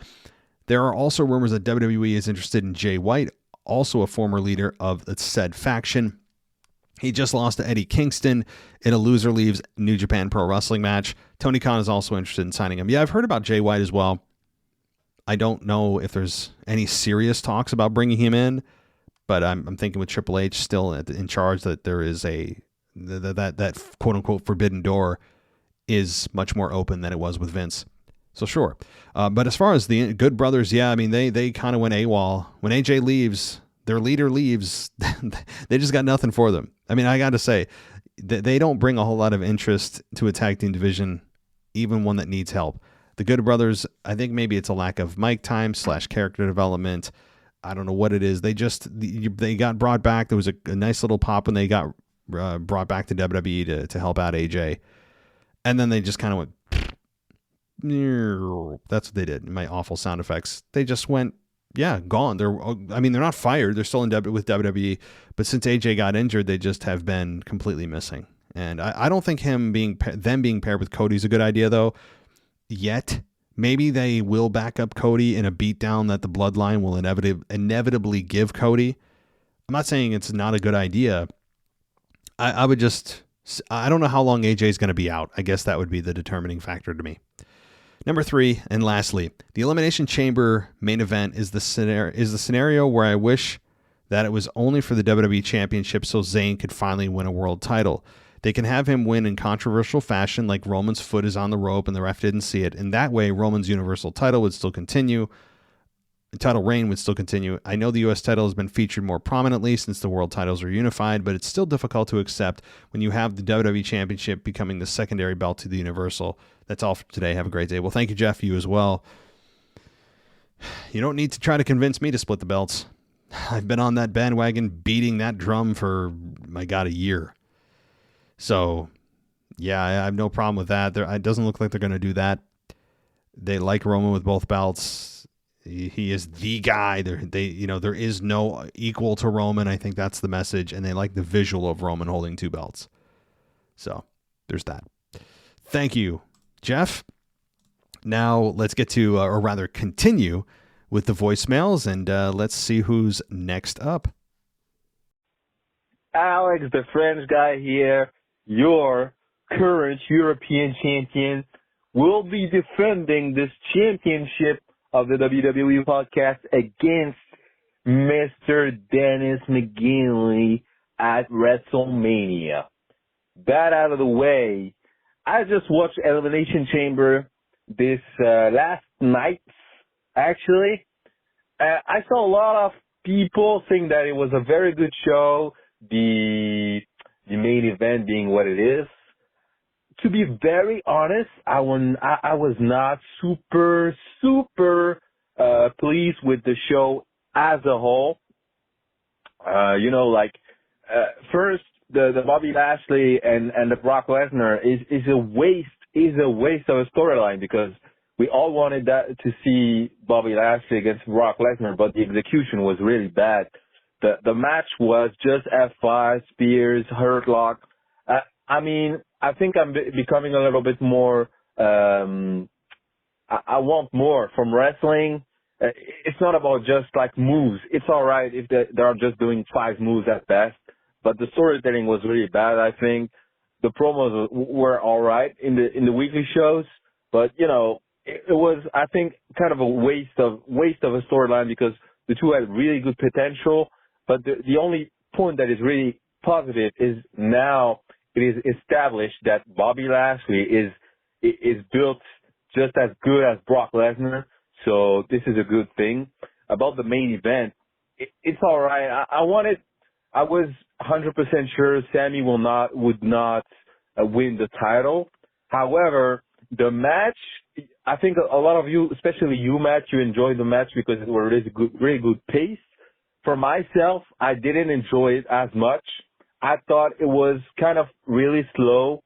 Speaker 4: There are also rumors that WWE is interested in Jay White, also a former leader of the said faction. He just lost to Eddie Kingston in a loser leaves New Japan Pro Wrestling match. Tony Khan is also interested in signing him. Yeah, I've heard about Jay White as well. I don't know if there's any serious talks about bringing him in, but I'm thinking with Triple H still in charge that there is that quote unquote forbidden door is much more open than it was with Vince. So sure. But as far as the Good Brothers, yeah, I mean, they kind of went AWOL. When AJ leaves, their leader leaves, they just got nothing for them. I mean, I got to say, they don't bring a whole lot of interest to a tag team division, even one that needs help. The Good Brothers, I think maybe it's a lack of mic time / character development. I don't know what it is. They got brought back. There was a nice little pop when they got brought back to WWE to help out AJ. And then they just kind of went, that's what they did. My awful sound effects. They just went, gone. They're not fired. They're still with WWE. But since AJ got injured, they just have been completely missing. And I don't think them being paired with Cody is a good idea, though, yet. Maybe they will back up Cody in a beatdown that the Bloodline will inevitably give Cody. I'm not saying it's not a good idea. I don't know how long AJ is going to be out. I guess that would be the determining factor to me. Number 3, and lastly, the Elimination Chamber main event is the scenario where I wish that it was only for the WWE Championship so Zayn could finally win a world title. They can have him win in controversial fashion, like Roman's foot is on the rope and the ref didn't see it. And that way, Roman's Universal title would still continue. The title reign would still continue. I know the U.S. title has been featured more prominently since the world titles are unified, but it's still difficult to accept when you have the WWE Championship becoming the secondary belt to the Universal. That's all for today. Have a great day. Well, thank you, Jeff. You as well. You don't need to try to convince me to split the belts. I've been on that bandwagon beating that drum for, my God, a year. So, yeah, I have no problem with that. It doesn't look like they're going to do that. They like Roman with both belts. He is the guy. There is no equal to Roman. I think that's the message, and they like the visual of Roman holding 2 belts. So, there's that. Thank you, Jeff. Now, let's get to, or rather continue with the voicemails, and let's see who's next up.
Speaker 6: Alex, the French guy here, your current European champion, will be defending this championship of the WWE podcast against Mr. Dennis McGinley at WrestleMania. That out of the way, I just watched Elimination Chamber this last nights, actually. I saw a lot of people saying that it was a very good show, the main event being what it is. To be very honest, I was not super pleased with the show as a whole. First, the Bobby Lashley and the Brock Lesnar is a waste of a storyline, because we all wanted that to see Bobby Lashley against Brock Lesnar, but the execution was really bad. The match was just F5, spears, hurt lock. I think I'm becoming a little bit more, I want more from wrestling. It's not about just like moves. It's alright if they're just doing 5 moves at best, but the storytelling was really bad, I think. The promos were alright in the weekly shows, but it was, I think, kind of a waste of a storyline, because the two had really good potential. But the only point that is really positive is now it is established that Bobby Lashley is built just as good as Brock Lesnar. So this is a good thing. About the main event, it's all right. I was 100% sure Sammy would not win the title. However, the match, I think a lot of you, especially you, Matt, you enjoyed the match because it was really good pace. For myself, I didn't enjoy it as much. I thought it was kind of really slow.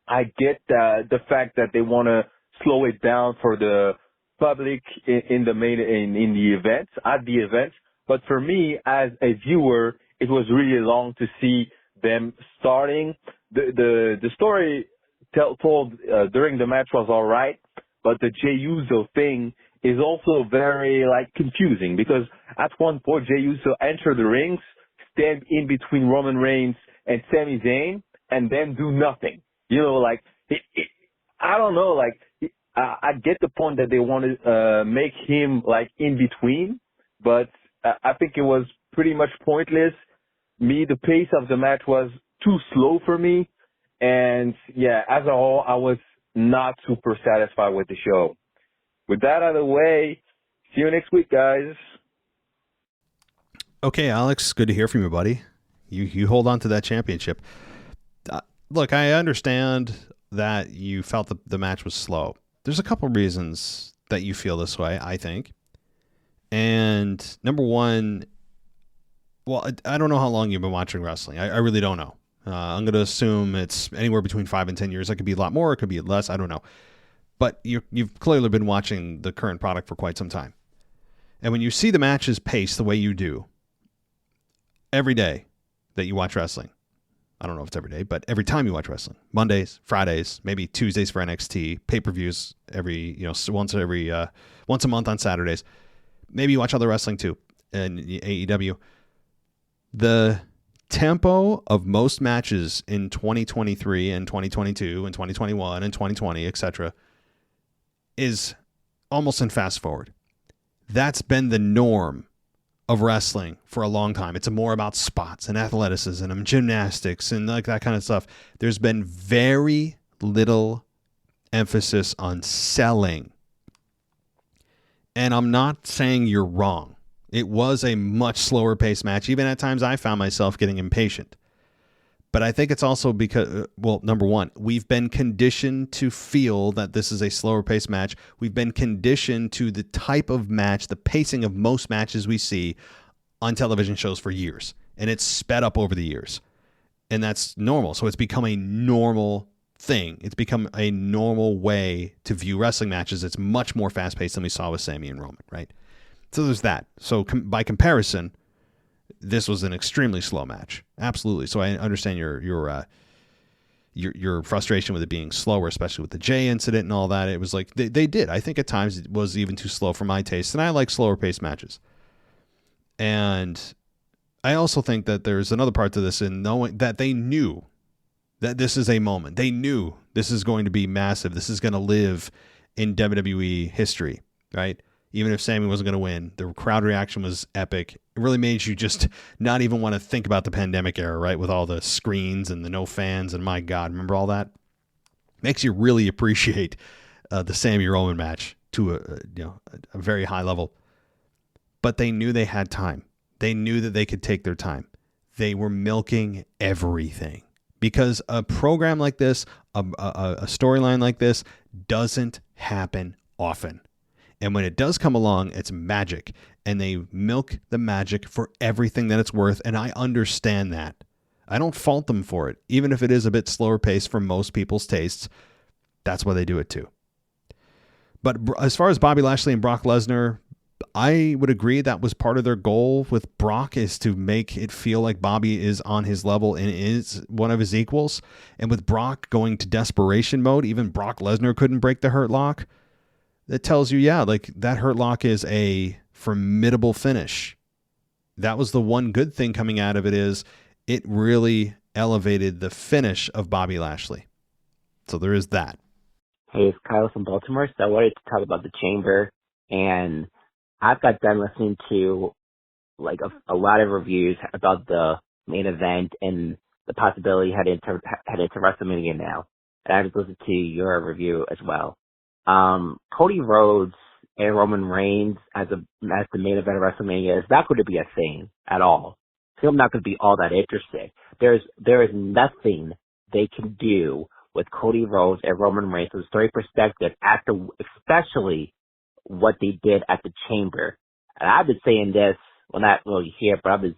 Speaker 6: I get the fact that they want to slow it down for the public in the events, at the events. But for me, as a viewer, it was really long to see them starting. The story told during the match was all right, but the Jey Uso thing is also very confusing, because at one point Jey Uso entered the rings, stand in between Roman Reigns and Sami Zayn, and then do nothing. I don't know, I get the point that they want to make him in between, but I think it was pretty much pointless. The pace of the match was too slow for me, and yeah, as a whole, I was not super satisfied with the show. With that out of the way, see you next week, guys.
Speaker 4: Okay, Alex, good to hear from you, buddy. You hold on to that championship. Look, I understand that you felt the match was slow. There's a couple reasons that you feel this way, I think. And number one, well, I don't know how long you've been watching wrestling. I really don't know. I'm going to assume it's anywhere between 5 and 10 years. It could be a lot more. It could be less. I don't know. But you've clearly been watching the current product for quite some time. And when you see the matches paced the way you do every day that you watch wrestling, I don't know if it's every day, but every time you watch wrestling, Mondays, Fridays, maybe Tuesdays for NXT, pay-per-views once a month on Saturdays. Maybe you watch other wrestling too, and AEW. The tempo of most matches in 2023 and 2022 and 2021 and 2020, etc., is almost in fast forward. That's been the norm of wrestling for a long time. It's more about spots and athleticism and gymnastics and that kind of stuff. There's been very little emphasis on selling. And I'm not saying you're wrong. It was a much slower paced match. Even at times I found myself getting impatient. But I think it's also because, number one, we've been conditioned to feel that this is a slower paced match. We've been conditioned to the type of match, the pacing of most matches we see on television shows for years. And it's sped up over the years. And that's normal. So it's become a normal thing. It's become a normal way to view wrestling matches. It's much more fast paced than we saw with Sami and Roman, right? So there's that. So by comparison, this was an extremely slow match. Absolutely. So I understand your frustration with it being slower, especially with the Jey incident and all that. It was like they did. I think at times it was even too slow for my taste, and I like slower paced matches. And I also think that there's another part to this in knowing that they knew that this is a moment. They knew this is going to be massive. This is going to live in WWE history, right? Even if Sami wasn't going to win, the crowd reaction was epic. It really made you just not even want to think about the pandemic era, right? With all the screens and the no fans and my God, remember all that? Makes you really appreciate the Sami Roman match to a very high level. But they knew they had time. They knew that they could take their time. They were milking everything because a program like this, a storyline like this doesn't happen often. And when it does come along, it's magic. And they milk the magic for everything that it's worth. And I understand that. I don't fault them for it. Even if it is a bit slower paced for most people's tastes, that's why they do it too. But as far as Bobby Lashley and Brock Lesnar, I would agree that was part of their goal with Brock, is to make it feel like Bobby is on his level and is one of his equals. And with Brock going to desperation mode, even Brock Lesnar couldn't break the Hurt Lock. That tells you, like that Hurt Lock is a formidable finish. That was the one good thing coming out of it, is it really elevated the finish of Bobby Lashley. So there is that.
Speaker 7: Hey, it's Kyle from Baltimore. So I wanted to talk about the Chamber, and I've got done listening to like a lot of reviews about the main event and the possibility heading into WrestleMania now. And I just listened to your review as well. Cody Rhodes and Roman Reigns as the main event of WrestleMania is not going to be a thing at all. So I'm not going to be all that interested. There is nothing they can do with Cody Rhodes and Roman Reigns from a story perspective after, especially what they did at the Chamber. And I've been saying this, well, not really here, but I've been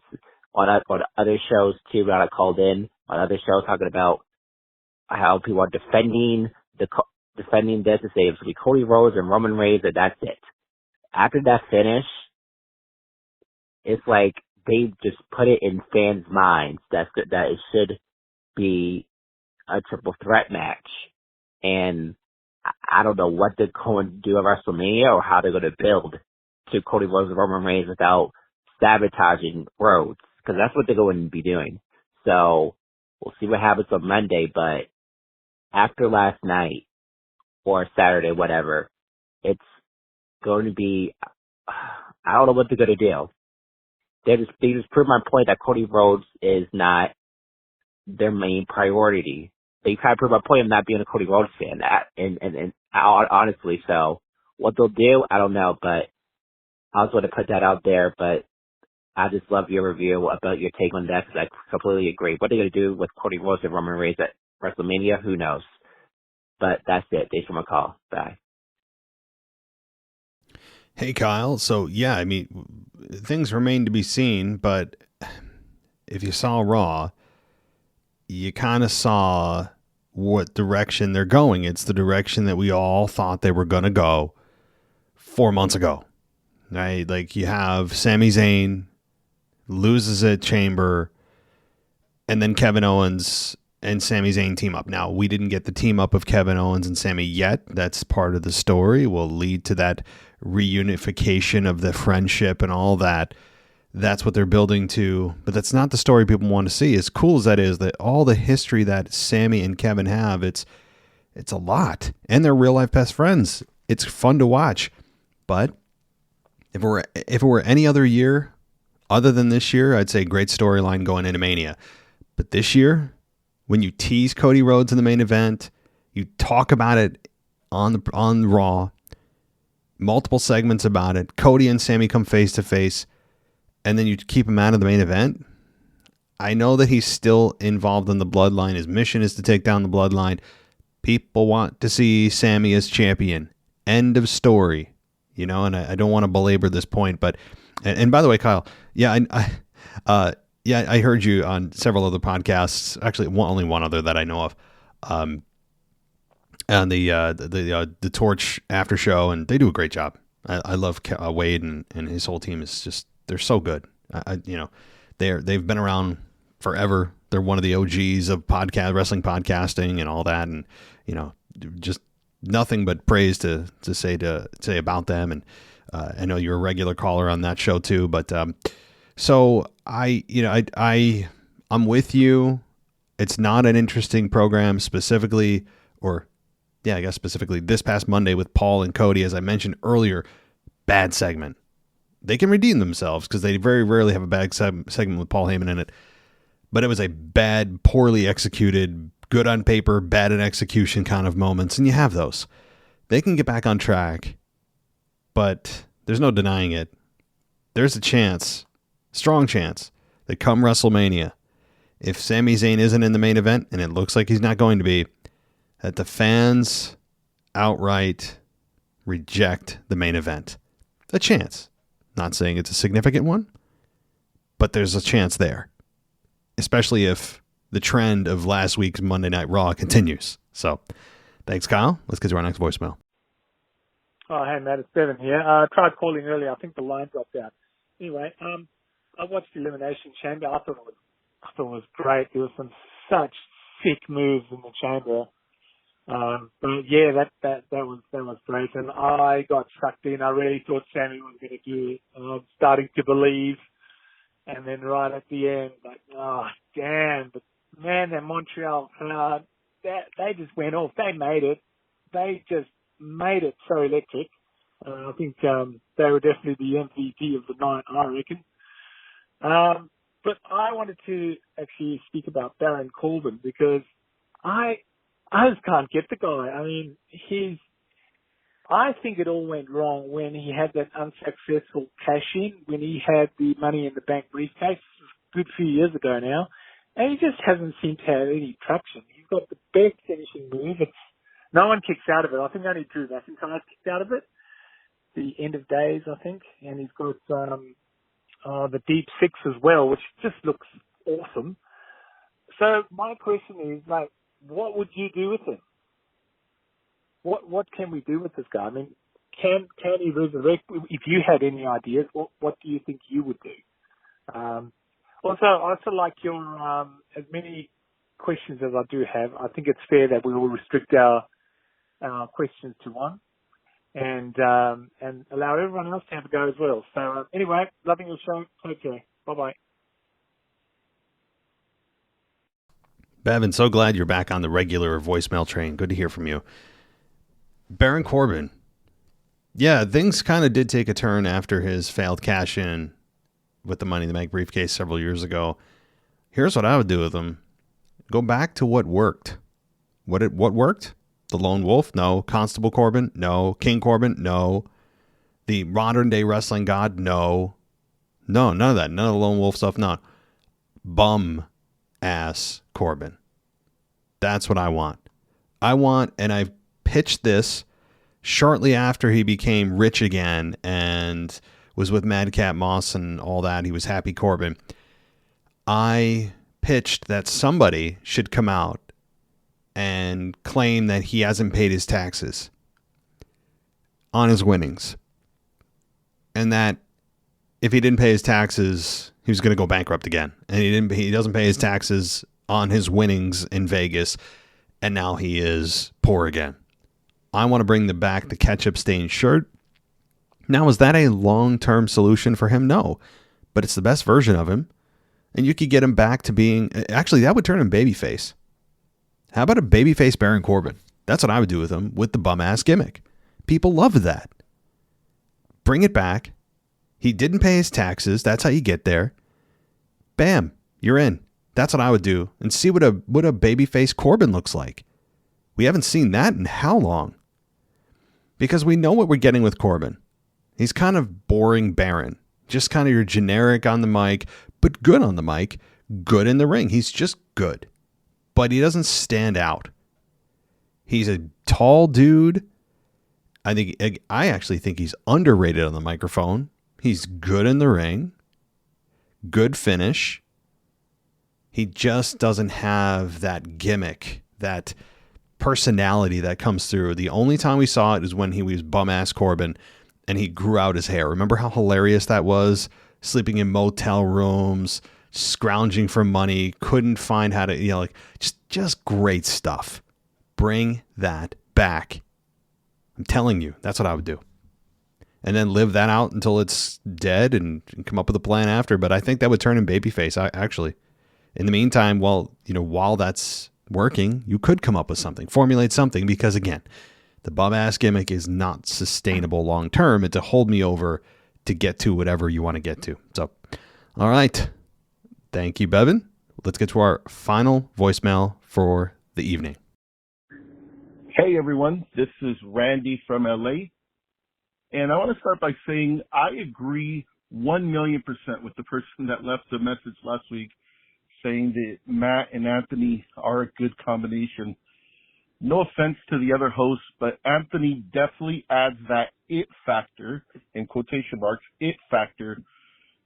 Speaker 7: on other shows too, when I called in on other shows talking about how people are defending this to say it's going to be Cody Rhodes and Roman Reigns, and that's it. After that finish, it's like they just put it in fans' minds that it should be a triple threat match. And I don't know what they're going to do at WrestleMania or how they're going to build to Cody Rhodes and Roman Reigns without sabotaging Rhodes, because that's what they're going to be doing. So we'll see what happens on Monday, but after last night or Saturday, whatever, it's going to be, I don't know what they're going to do. They just proved my point that Cody Rhodes is not their main priority. They kind of proved my point of not being a Cody Rhodes fan, and honestly, so what they'll do, I don't know, but I just want to put that out there. But I just love your review about your take on that, because I completely agree. What they're going to do with Cody Rhodes and Roman Reigns at WrestleMania, who knows? But that's it. Thanks for my call. Bye.
Speaker 4: Hey, Kyle. So, yeah, I mean, things remain to be seen, but if you saw Raw, you kind of saw what direction they're going. It's the direction that we all thought they were going to go 4 months ago, right? Like, you have Sami Zayn loses at Chamber, and then Kevin Owens and Sami Zayn team up. Now, we didn't get the team up of Kevin Owens and Sami yet. That's part of the story. Will lead to that reunification of the friendship and all that. That's what they're building to, but that's not the story people want to see. As cool as that is, that all the history that Sami and Kevin have, it's a lot, and they're real life best friends. It's fun to watch. But if it were any other year other than this year, I'd say great storyline going into Mania. But this year, when you tease Cody Rhodes in the main event, you talk about it on Raw, multiple segments about it. Cody and Sami come face to face, and then you keep him out of the main event. I know that he's still involved in the bloodline. His mission is to take down the bloodline. People want to see Sami as champion. End of story. And I don't want to belabor this point, but, and by the way, Kyle, I heard you on several other podcasts, actually only one other that I know of, on the Torch after show, and they do a great job. I love Wade and his whole team is just, they're so good. They've been around forever. They're one of the OGs of wrestling podcasting and all that. And, just nothing but praise to say about them. And, I know you're a regular caller on that show too, but, so I'm with you. It's not an interesting program specifically, specifically this past Monday with Paul and Cody, as I mentioned earlier, bad segment. They can redeem themselves because they very rarely have a bad segment with Paul Heyman in it. But it was a bad, poorly executed, good on paper, bad in execution kind of moments. And you have those. They can get back on track but there's no denying it. There's a chance, strong chance, that come WrestleMania, if Sami Zayn isn't in the main event, and it looks like he's not going to be, that the fans outright reject the main event. A chance. Not saying it's a significant one, but there's a chance there. Especially if the trend of last week's Monday Night Raw continues. So, thanks, Kyle. Let's get to our next voicemail.
Speaker 8: Oh, hey, Matt, it's Bevan here. I tried calling earlier. I think the line dropped out. Anyway, I watched the Elimination Chamber. I thought it was great. There was some such sick moves in the chamber. But yeah, that was great. And I got sucked in. I really thought Sammy was going to do it. I'm starting to believe. And then right at the end, like, oh, damn. But man, that Montreal crowd, they just went off. They made it. They just made it so electric. I think they were definitely the MVP of the night, I reckon. But I wanted to actually speak about Baron Corbin because I just can't get the guy. I mean, I think it all went wrong when he had that unsuccessful cash-in, when he had the Money in the Bank briefcase. A good few years ago now. And he just hasn't seemed to have any traction. He's got the best finishing move. No one kicks out of it. I think only Drew McIntyre kicked out of it. The End of Days, I think. And he's got the Deep Six as well, which just looks awesome. So my question is, like, what would you do with him? What can we do with this guy? I mean, can he resurrect? If you had any ideas, what do you think you would do? Also, I also like your as many questions as I do have. I think it's fair that we will restrict our questions to one, and allow everyone else to have a go as well. So anyway, loving your show. Take care. Bye bye.
Speaker 4: Bevan, so glad you're back on the regular voicemail train. Good to hear from you. Baron Corbin. Yeah, things kind of did take a turn after his failed cash-in with the Money in the Bank briefcase several years ago. Here's what I would do with him. Go back to what worked. What worked? The Lone Wolf? No. Constable Corbin? No. King Corbin? No. The modern day wrestling god? No. No, none of that. None of the Lone Wolf stuff. No. Bum ass Corbin. That's what I want. And I've pitched this shortly after he became rich again and was with Madcap Moss and all that. He was Happy Corbin. I pitched that somebody should come out and claim that he hasn't paid his taxes on his winnings. And that if he didn't pay his taxes, he was going to go bankrupt again. And he doesn't pay his taxes on his winnings in Vegas, and now he is poor again. I want to bring back the ketchup stained shirt. Now, is that a long-term solution for him? No, but it's the best version of him. And you could get him back to being, actually, that would turn him babyface. How about a babyface Baron Corbin? That's what I would do with him, with the bum-ass gimmick. People love that. Bring it back. He didn't pay his taxes. That's how you get there. Bam, you're in. That's what I would do. And see what a babyface Corbin looks like. We haven't seen that in how long? Because we know what we're getting with Corbin. He's kind of boring Baron. Just kind of your generic on the mic, but good on the mic, good in the ring. He's just good. But he doesn't stand out. He's a tall dude. I actually think he's underrated on the microphone. He's good in the ring. Good finish. He just doesn't have that gimmick, that personality that comes through. The only time we saw it is when he was bum-ass Corbin and he grew out his hair. Remember how hilarious that was? Sleeping in motel rooms, scrounging for money, couldn't find how to, just great stuff. Bring that back. I'm telling you, that's what I would do. And then live that out until it's dead and come up with a plan after. But I think that would turn him babyface, actually. In the meantime, while that's working, you could come up with something, formulate something, because again, the bum-ass gimmick is not sustainable long-term. It's to hold me over to get to whatever you want to get to. So, all right. Thank you, Bevan. Let's get to our final voicemail for the evening.
Speaker 9: Hey, everyone. This is Randy from LA. And I want to start by saying I agree 1,000,000% with the person that left the message last week saying that Matt and Anthony are a good combination. No offense to the other hosts, but Anthony definitely adds that it factor, in quotation marks, it factor,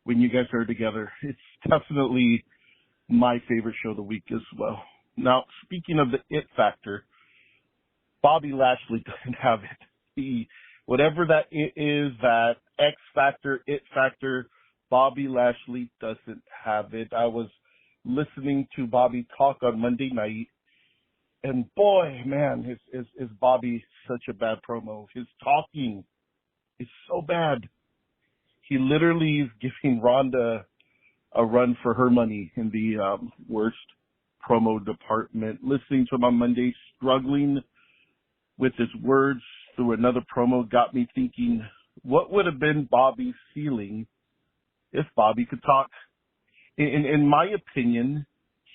Speaker 9: when you guys are together. It's definitely my favorite show of the week as well. Now, speaking of the it factor, Bobby Lashley doesn't have it. Whatever that it is, that X factor, it factor, Bobby Lashley doesn't have it. I was listening to Bobby talk on Monday night, and boy, man, is Bobby such a bad promo. His talking is so bad. He literally is giving Ronda a run for her money in the worst promo department. Listening to him on Monday, struggling with his words through another promo, got me thinking, what would have been Bobby's ceiling if Bobby could talk? In my opinion,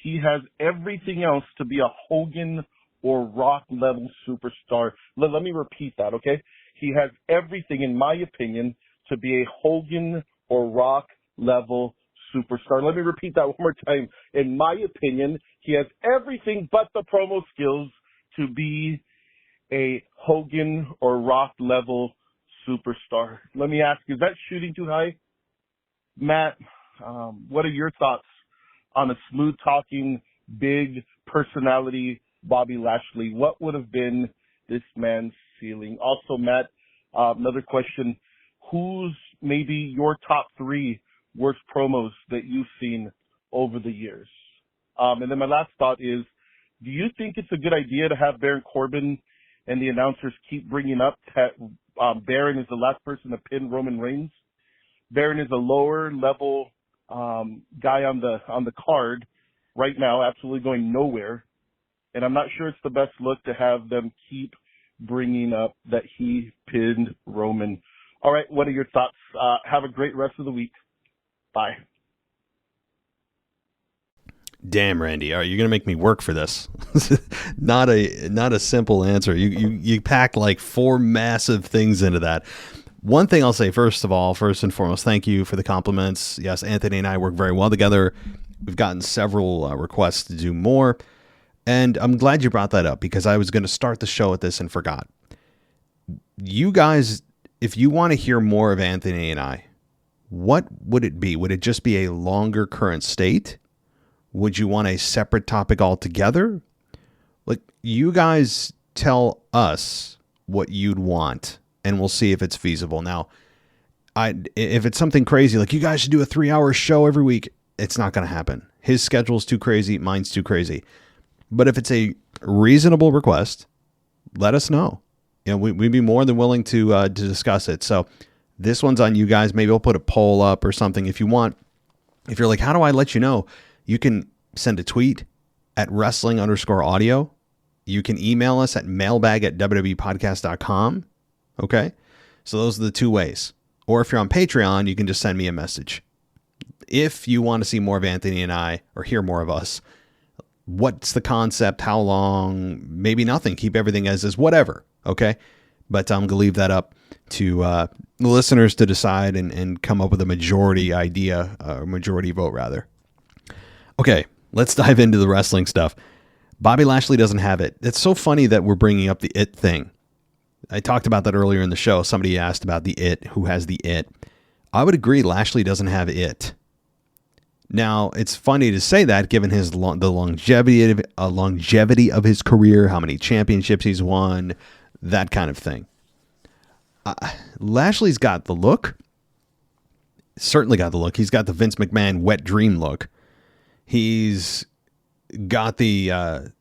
Speaker 9: he has everything else to be a Hogan or Rock level superstar. Let me repeat that, okay? He has everything, in my opinion, to be a Hogan or Rock level superstar. Let me repeat that one more time. In my opinion, he has everything but the promo skills to be a Hogan or Rock level superstar. Let me ask, is that shooting too high? Matt, what are your thoughts on a smooth talking, big personality Bobby Lashley? What would have been this man's ceiling? Also, Matt, another question. Who's maybe your top 3 worst promos that you've seen over the years? And then my last thought is, do you think it's a good idea to have Baron Corbin and the announcers keep bringing up that Baron is the last person to pin Roman Reigns? Baron is a lower level guy on the card right now, absolutely going nowhere. And I'm not sure it's the best look to have them keep bringing up that he pinned Roman. All right, what are your thoughts? Have a great rest of the week. Bye.
Speaker 4: Damn, Randy, are you going to make me work for this? Not a simple answer. You packed like 4 massive things into that. One thing I'll say, first and foremost, thank you for the compliments. Yes, Anthony and I work very well together. We've gotten several requests to do more, and I'm glad you brought that up because I was going to start the show with this and forgot. You guys, if you want to hear more of Anthony and I, what would it be? Would it just be a longer current state? Would you want a separate topic altogether? Like, you guys tell us what you'd want, and we'll see if it's feasible. Now, if it's something crazy, like you guys should do a 3-hour show every week, it's not going to happen. His schedule's too crazy. Mine's too crazy. But if it's a reasonable request, let us know. We'd be more than willing to discuss it. So this one's on you guys. Maybe I'll put a poll up or something if you want. If you're like, how do I let you know? You can send a tweet at wrestling_audio. You can email us at mailbag@wwepodcast.com. Okay. So those are the 2 ways. Or if you're on Patreon, you can just send me a message. If you want to see more of Anthony and I or hear more of us, what's the concept? How long? Maybe nothing. Keep everything as is, whatever. Okay. But I'm going to leave that up to the listeners to decide and come up with a majority vote rather. Okay, let's dive into the wrestling stuff. Bobby Lashley doesn't have it. It's so funny that we're bringing up the it thing. I talked about that earlier in the show. Somebody asked about the it, who has the it. I would agree Lashley doesn't have it. Now, it's funny to say that given the longevity of his career, how many championships he's won, that kind of thing. Lashley's got the look. Certainly got the look. He's got the Vince McMahon wet dream look. He's got the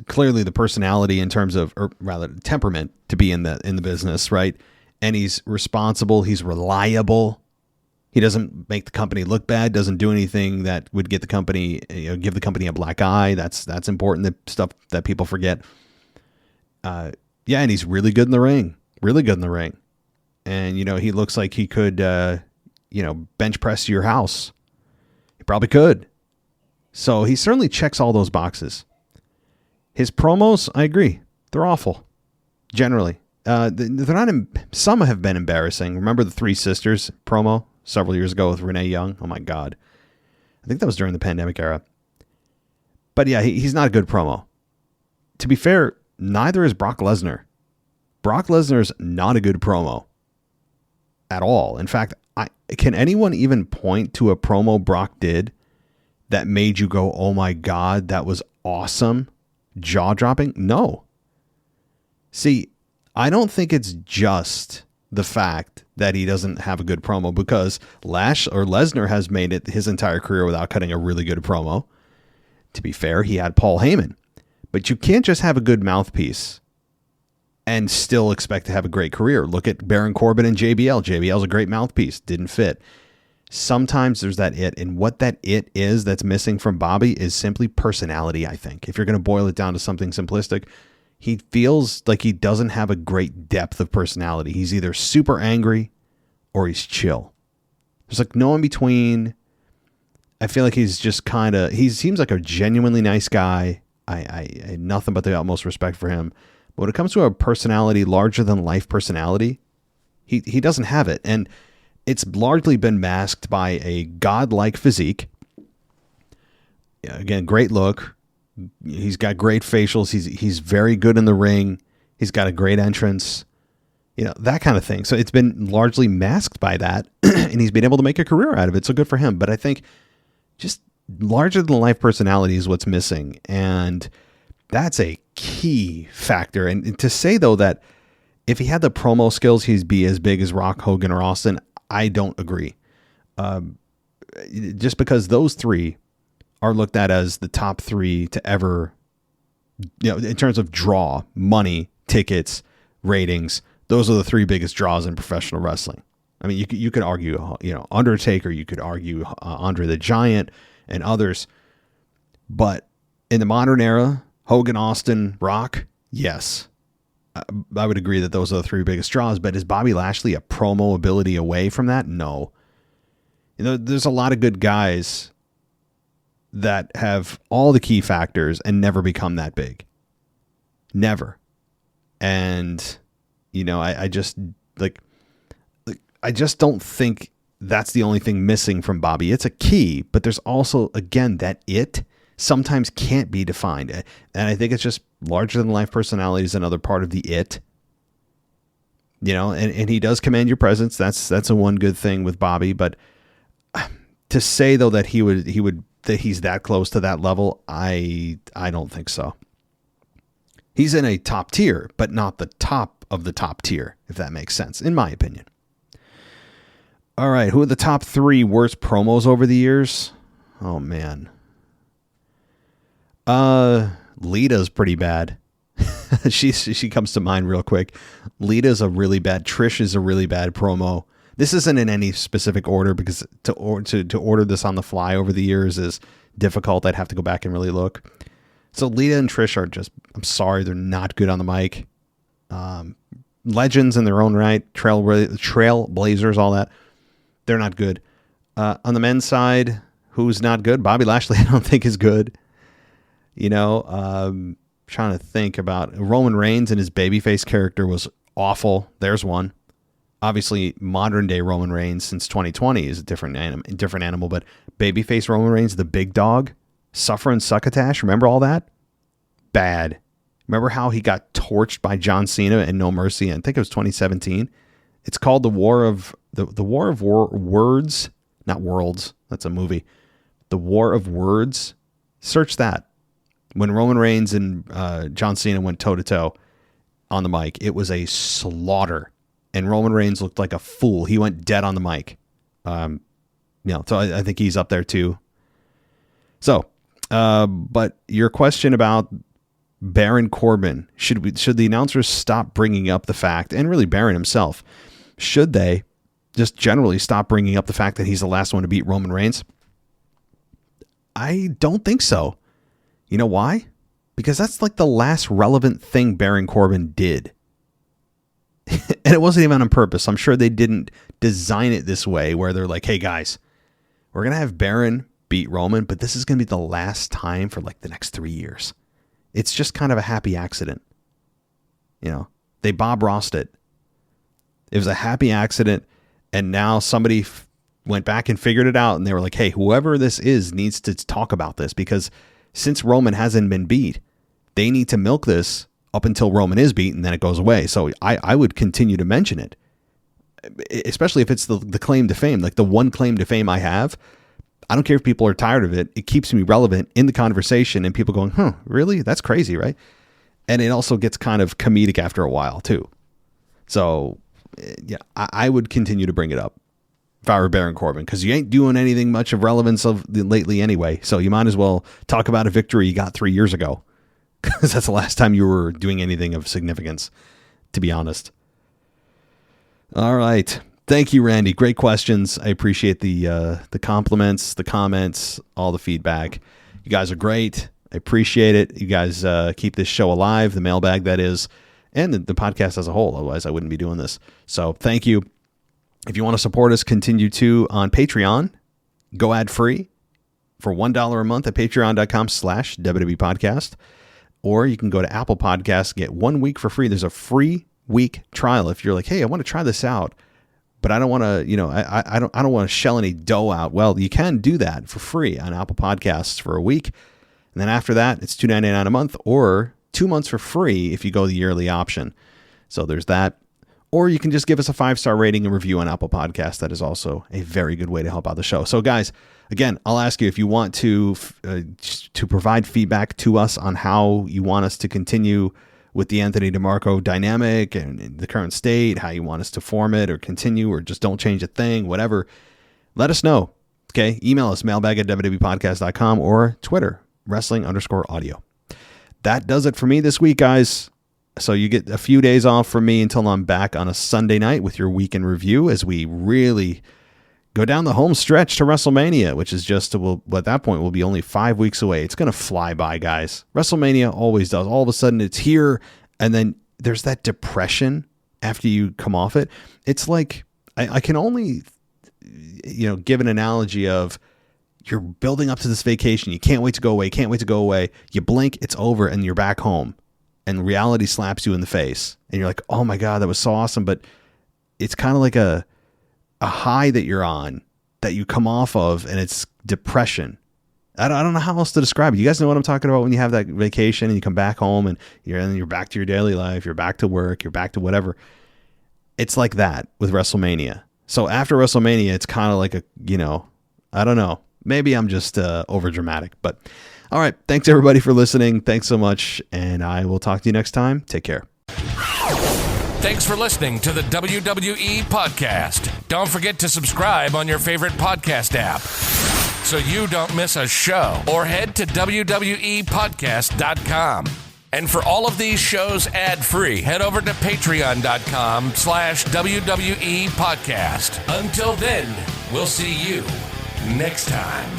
Speaker 4: clearly the personality in terms of, or rather temperament to be in the business, right? And he's responsible. He's reliable. He doesn't make the company look bad. Doesn't do anything that would get the company, give the company a black eye. That's important. The stuff that people forget. And he's really good in the ring. Really good in the ring. And he looks like he could, bench press your house. He probably could. So he certainly checks all those boxes. His promos, I agree. They're awful. Generally. They're not. Some have been embarrassing. Remember the Three Sisters promo several years ago with Renee Young? Oh my God, I think that was during the pandemic era. But yeah, he's not a good promo. To be fair, neither is Brock Lesnar. Brock Lesnar's not a good promo at all. In fact, can anyone even point to a promo Brock did that made you go, oh my God, that was awesome, jaw-dropping? No. See, I don't think it's just the fact that he doesn't have a good promo, because Lesnar has made it his entire career without cutting a really good promo. To be fair, he had Paul Heyman. But you can't just have a good mouthpiece and still expect to have a great career. Look at Baron Corbin and JBL. JBL's a great mouthpiece. Didn't fit. Sometimes there's that it. And what that it is that's missing from Bobby is simply personality, I think. If you're going to boil it down to something simplistic, he feels like he doesn't have a great depth of personality. He's either super angry or he's chill. There's like no in between. I feel like he's just he seems like a genuinely nice guy. I had nothing but the utmost respect for him. But when it comes to a personality, larger than life personality, he doesn't have it. And it's largely been masked by a godlike physique. Again, great look. He's got great facials. He's very good in the ring. He's got a great entrance. That kind of thing. So it's been largely masked by that. And he's been able to make a career out of it. So good for him. But I think just larger than life personality is what's missing. And that's a key factor. And to say, though, that if he had the promo skills, he'd be as big as Rock, Hogan, or Austin, I don't agree. Just because those three are looked at as the top three to ever, in terms of draw, money, tickets, ratings, those are the three biggest draws in professional wrestling. I mean, you could argue, Undertaker, you could argue Andre the Giant and others. But in the modern era, Hogan, Austin, Rock, yes. I would agree that those are the three biggest draws. But is Bobby Lashley a promo ability away from that? No. There's a lot of good guys that have all the key factors and never become that big. Never. And, I just don't think that's the only thing missing from Bobby. It's a key, but there's also, again, that it sometimes can't be defined. And I think it's just larger than life personality is another part of the it. And he does command your presence. That's a one good thing with Bobby. But to say, though, that that he's that close to that level, I don't think so. He's in a top tier, but not the top of the top tier, if that makes sense, in my opinion. All right, who are the top three worst promos over the years? Oh, man. Lita's pretty bad. She comes to mind real quick. Lita's a really bad. Trish is a really bad promo. This isn't in any specific order because to order this on the fly over the years is difficult. I'd have to go back and really look. So Lita and Trish are just, I'm sorry, they're not good on the mic. Legends in their own right, trailblazers, all that. They're not good. On the men's side, who's not good? Bobby Lashley, I don't think is good. Trying to think about Roman Reigns, and his babyface character was awful. There's one. Obviously, modern day Roman Reigns since 2020 is a different animal, but babyface Roman Reigns, the big dog, suffer and succotash. Remember all that? Bad. Remember how he got torched by John Cena and No Mercy? I think it was 2017. It's called the War of Words, not Worlds. That's a movie. The War of Words. Search that. When Roman Reigns and John Cena went toe to toe on the mic, it was a slaughter, and Roman Reigns looked like a fool. He went dead on the mic. So I think he's up there too. So, but your question about Baron Corbin, should the announcers stop bringing up the fact, and really Baron himself, should they just generally stop bringing up the fact that he's the last one to beat Roman Reigns? I don't think so. You know why? Because that's like the last relevant thing Baron Corbin did. And it wasn't even on purpose. I'm sure they didn't design it this way where they're like, hey guys, we're going to have Baron beat Roman, but this is going to be the last time for like the next 3 years. It's just kind of a happy accident. They Bob Rossed it. It was a happy accident, and now somebody went back and figured it out, and they were like, hey, whoever this is needs to talk about this, because since Roman hasn't been beat, they need to milk this up until Roman is beat, and then it goes away. So I would continue to mention it, especially if it's the claim to fame, like the one claim to fame I have. I don't care if people are tired of it. It keeps me relevant in the conversation, and people going, really? That's crazy, right? And it also gets kind of comedic after a while, too. So, yeah, I would continue to bring it up if I were Baron Corbin, because you ain't doing anything much of relevance lately anyway. So you might as well talk about a victory you got 3 years ago, because that's the last time you were doing anything of significance, to be honest. All right. Thank you, Randy. Great questions. I appreciate the compliments, the comments, all the feedback. You guys are great. I appreciate it. You guys keep this show alive, the mailbag, that is, and the podcast as a whole. Otherwise, I wouldn't be doing this. So thank you. If you want to support us, continue to on Patreon. Go ad-free for $1 a month at patreon.com/WWE podcast. Or you can go to Apple Podcasts, get 1 week for free. There's a free week trial. If you're like, hey, I want to try this out, but I don't want to, I don't want to shell any dough out. Well, you can do that for free on Apple Podcasts for a week. And then after that, it's $2.99 a month, or 2 months for free if you go the yearly option. So there's that. Or you can just give us a 5-star rating and review on Apple Podcasts. That is also a very good way to help out the show. So guys, again, I'll ask you if you want to provide feedback to us on how you want us to continue with the Anthony DeMarco dynamic and the current state, how you want us to form it or continue, or just don't change a thing, whatever. Let us know. Okay. Email us, mailbag@wwepodcast.com, or Twitter, wrestling_audio. That does it for me this week, guys. So you get a few days off from me until I'm back on a Sunday night with your week in review, as we really go down the home stretch to WrestleMania, which is just, at that point, will be only 5 weeks away. It's going to fly by, guys. WrestleMania always does. All of a sudden, it's here, and then there's that depression after you come off it. It's like, I can only, give an analogy of, you're building up to this vacation. You can't wait to go away. You blink, it's over, and you're back home. And reality slaps you in the face. And you're like, oh my God, that was so awesome. But it's kind of like a high that you're on that you come off of, and it's depression. I don't know how else to describe it. You guys know what I'm talking about when you have that vacation and you come back home and you're back to your daily life. You're back to work. You're back to whatever. It's like that with WrestleMania. So after WrestleMania, it's kind of like I don't know. Maybe I'm just over dramatic, but all right. Thanks everybody for listening. Thanks so much. And I will talk to you next time. Take care.
Speaker 10: Thanks for listening to the WWE Podcast. Don't forget to subscribe on your favorite podcast app so you don't miss a show, or head to WWEpodcast.com. And for all of these shows ad-free, head over to patreon.com/WWE Podcast. Until then, we'll see you next time.